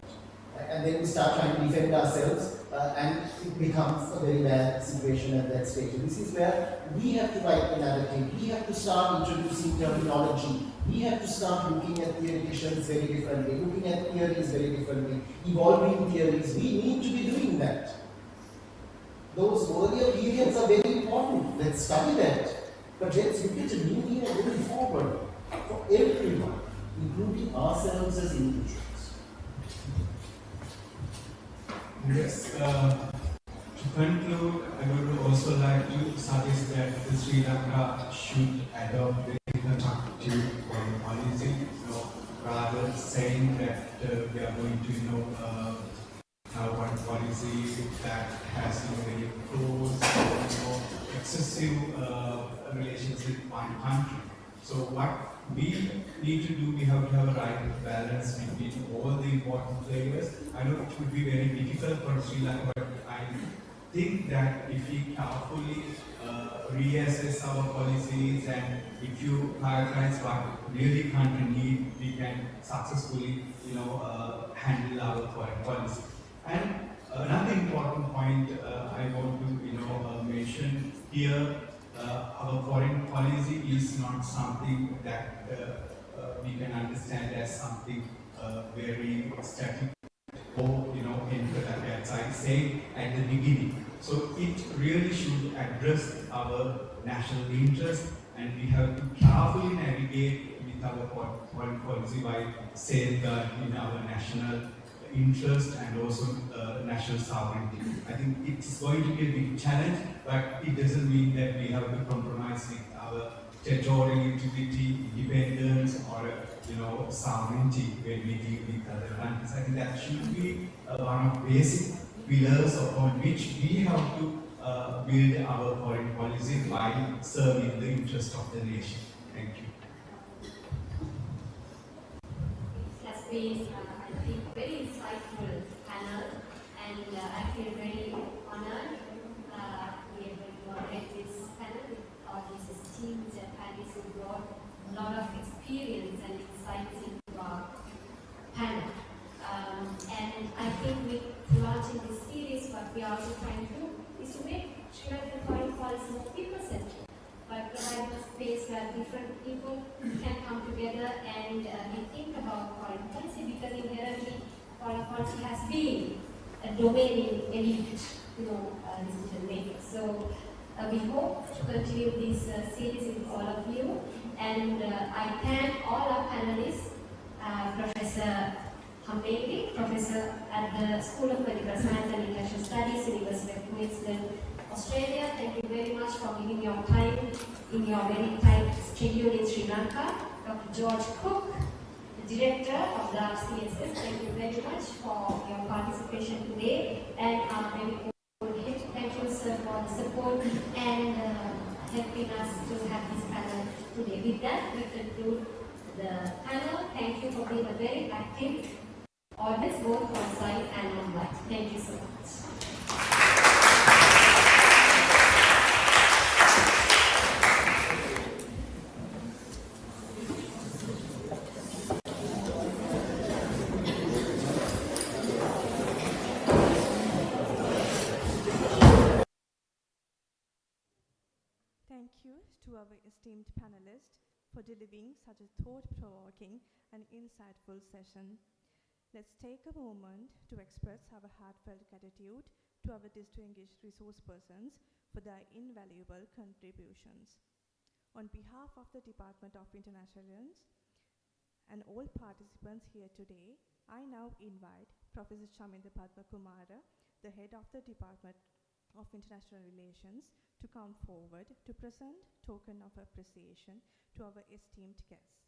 And then we start trying to defend ourselves, and it becomes a very bad situation at that stage. This is where we have to write the narrative. We have to start introducing terminology. We have to start looking at theoreticians very differently, looking at theories very differently, evolving theories. We need to be doing that. Those earlier periods are very important. Let's study that. But let's look at a new era going forward for everyone, including ourselves as individuals. Yes, to conclude, I would also like to suggest that Sri Lanka should adopt a constructive foreign policy, rather saying that we are going to, have one policy that has very close, excessive relations with one country. So what we need to do, we have to have a right balance between all the important players. I know it would be very difficult for Sri Lanka, but I think that if we carefully reassess our policies and if you prioritize what really country need, we can successfully, handle our foreign policy. And another important point I want to, mention here. Our foreign policy is not something that we can understand as something very static or as I said at the beginning. So it really should address our national interest, and we have to carefully navigate with our foreign policy by safeguarding our national interest and also national sovereignty. I think it's going to be a big challenge, but it doesn't mean that we have to compromise with our territorial integrity, independence, or sovereignty when we deal with other countries. I think that should be one of basic pillars upon which we have to build our foreign policy while serving the interest of the nation. Thank you. It has been, I think, very insightful panel, and I feel very honored to be able to moderate this panel with all these esteemed panelists who brought a lot of experience and insights into our panel. And I think with launching this series, what we are also trying to do is to make Sri Lankan foreign policy more people-centric, but provide a space where different people can come together and we think about foreign policy, because inherently foreign policy has been a domain in elite, decision makers. So we hope to continue this series with all of you, and I thank all our panelists, Professor Hamedi, professor at the School of Political Science and International Studies, University of Queensland, Australia. Thank you very much for giving your time in your very tight schedule in Sri Lanka. Dr. George Cook, the director of the CSS, thank you very much for your participation today, and our very own head. Thank you, sir, for the support and helping us to have this panel today. With that, we conclude the panel. Thank you for being a very active audience, both on site and online. Thank you so much. Thank you to our esteemed panelists for delivering such a thought-provoking and insightful session. Let's take a moment to express our heartfelt gratitude to our distinguished resource persons for their invaluable contributions. On behalf of the Department of International Relations and all participants here today, I now invite Professor Chaminda Padmakumara, the head of the Department of International Relations, to come forward to present token of appreciation to our esteemed guests.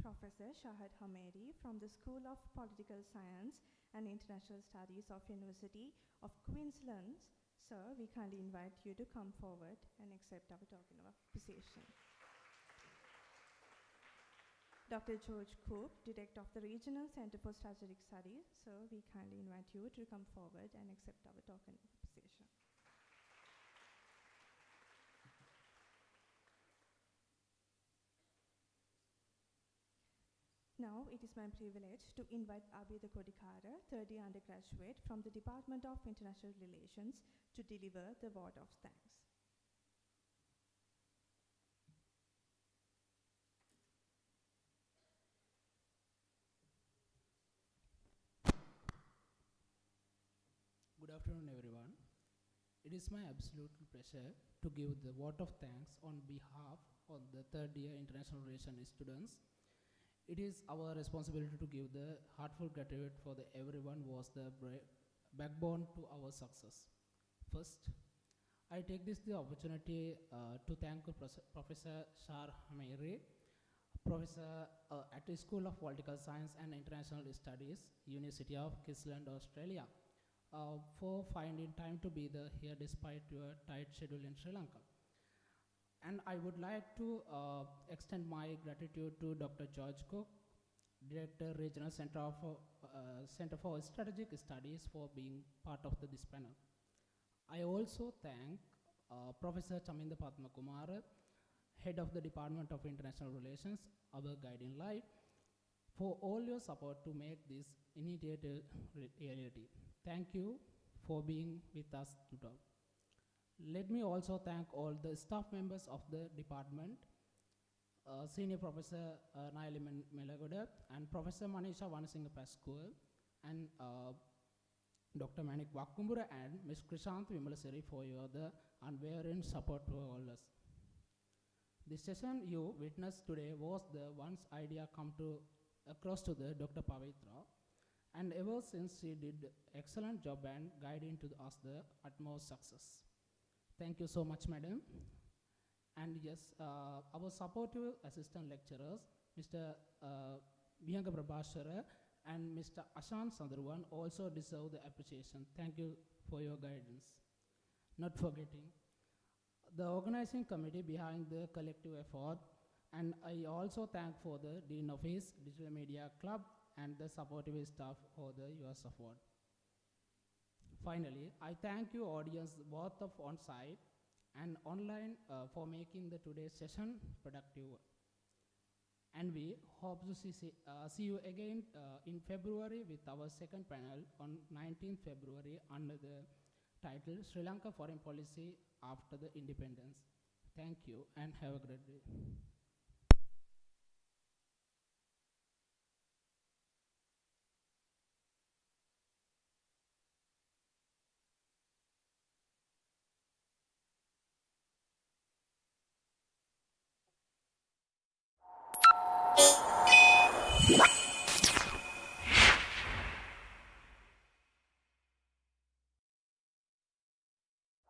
Professor Shahid Hamedi from the School of Political Science and International Studies of University of Queensland. Sir, we kindly invite you to come forward and accept our token of appreciation. Dr. George Cook, Director of the Regional Center for Strategic Studies. Sir, we kindly invite you to come forward and accept our token of appreciation. Now, it is my privilege to invite Abhida Kodikara, third year undergraduate from the Department of International Relations, to deliver the vote of thanks. Good afternoon, everyone. It is my absolute pleasure to give the vote of thanks on behalf of the third year International Relations students. It is our responsibility to give the heartfelt gratitude for the everyone was the backbone to our success. First, I take this the opportunity to thank Professor Shar Hamiri, Professor at the School of Political Science and International Studies, University of Queensland, Australia, for finding time to be here despite your tight schedule in Sri Lanka. And I would like to extend my gratitude to Dr. George Cook, Director, Regional Center for Strategic Studies, for being part of this panel. I also thank Professor Chaminda Padmakumara, Head of the Department of International Relations, our guiding light, for all your support to make this initiative reality. Thank you for being with us today. Let me also thank all the staff members of the department, Senior Professor Naili Melagoda and Professor Manisha Vanasinghe Pascoe, and Dr. Manik Wakumbura and Ms. Krishant Vimalasiri for your unwavering support to all us. The session you witnessed today was the once idea come across to the Dr. Pavitra, and ever since she did excellent job and guiding to us the utmost success. Thank you so much, madam. And yes, our supportive assistant lecturers, Mr. Bhyanga Prabhashara and Mr. Ashant Sandruvan, also deserve the appreciation. Thank you for your guidance. Not forgetting the organizing committee behind the collective effort, and I also thank for the Dean of his Digital Media Club and the supportive staff for your support. Finally, I thank you audience both of on-site and online for making today's session productive. And we hope to see you again in February with our second panel on 19th February under the title Sri Lanka Foreign Policy After the Independence. Thank you and have a great day.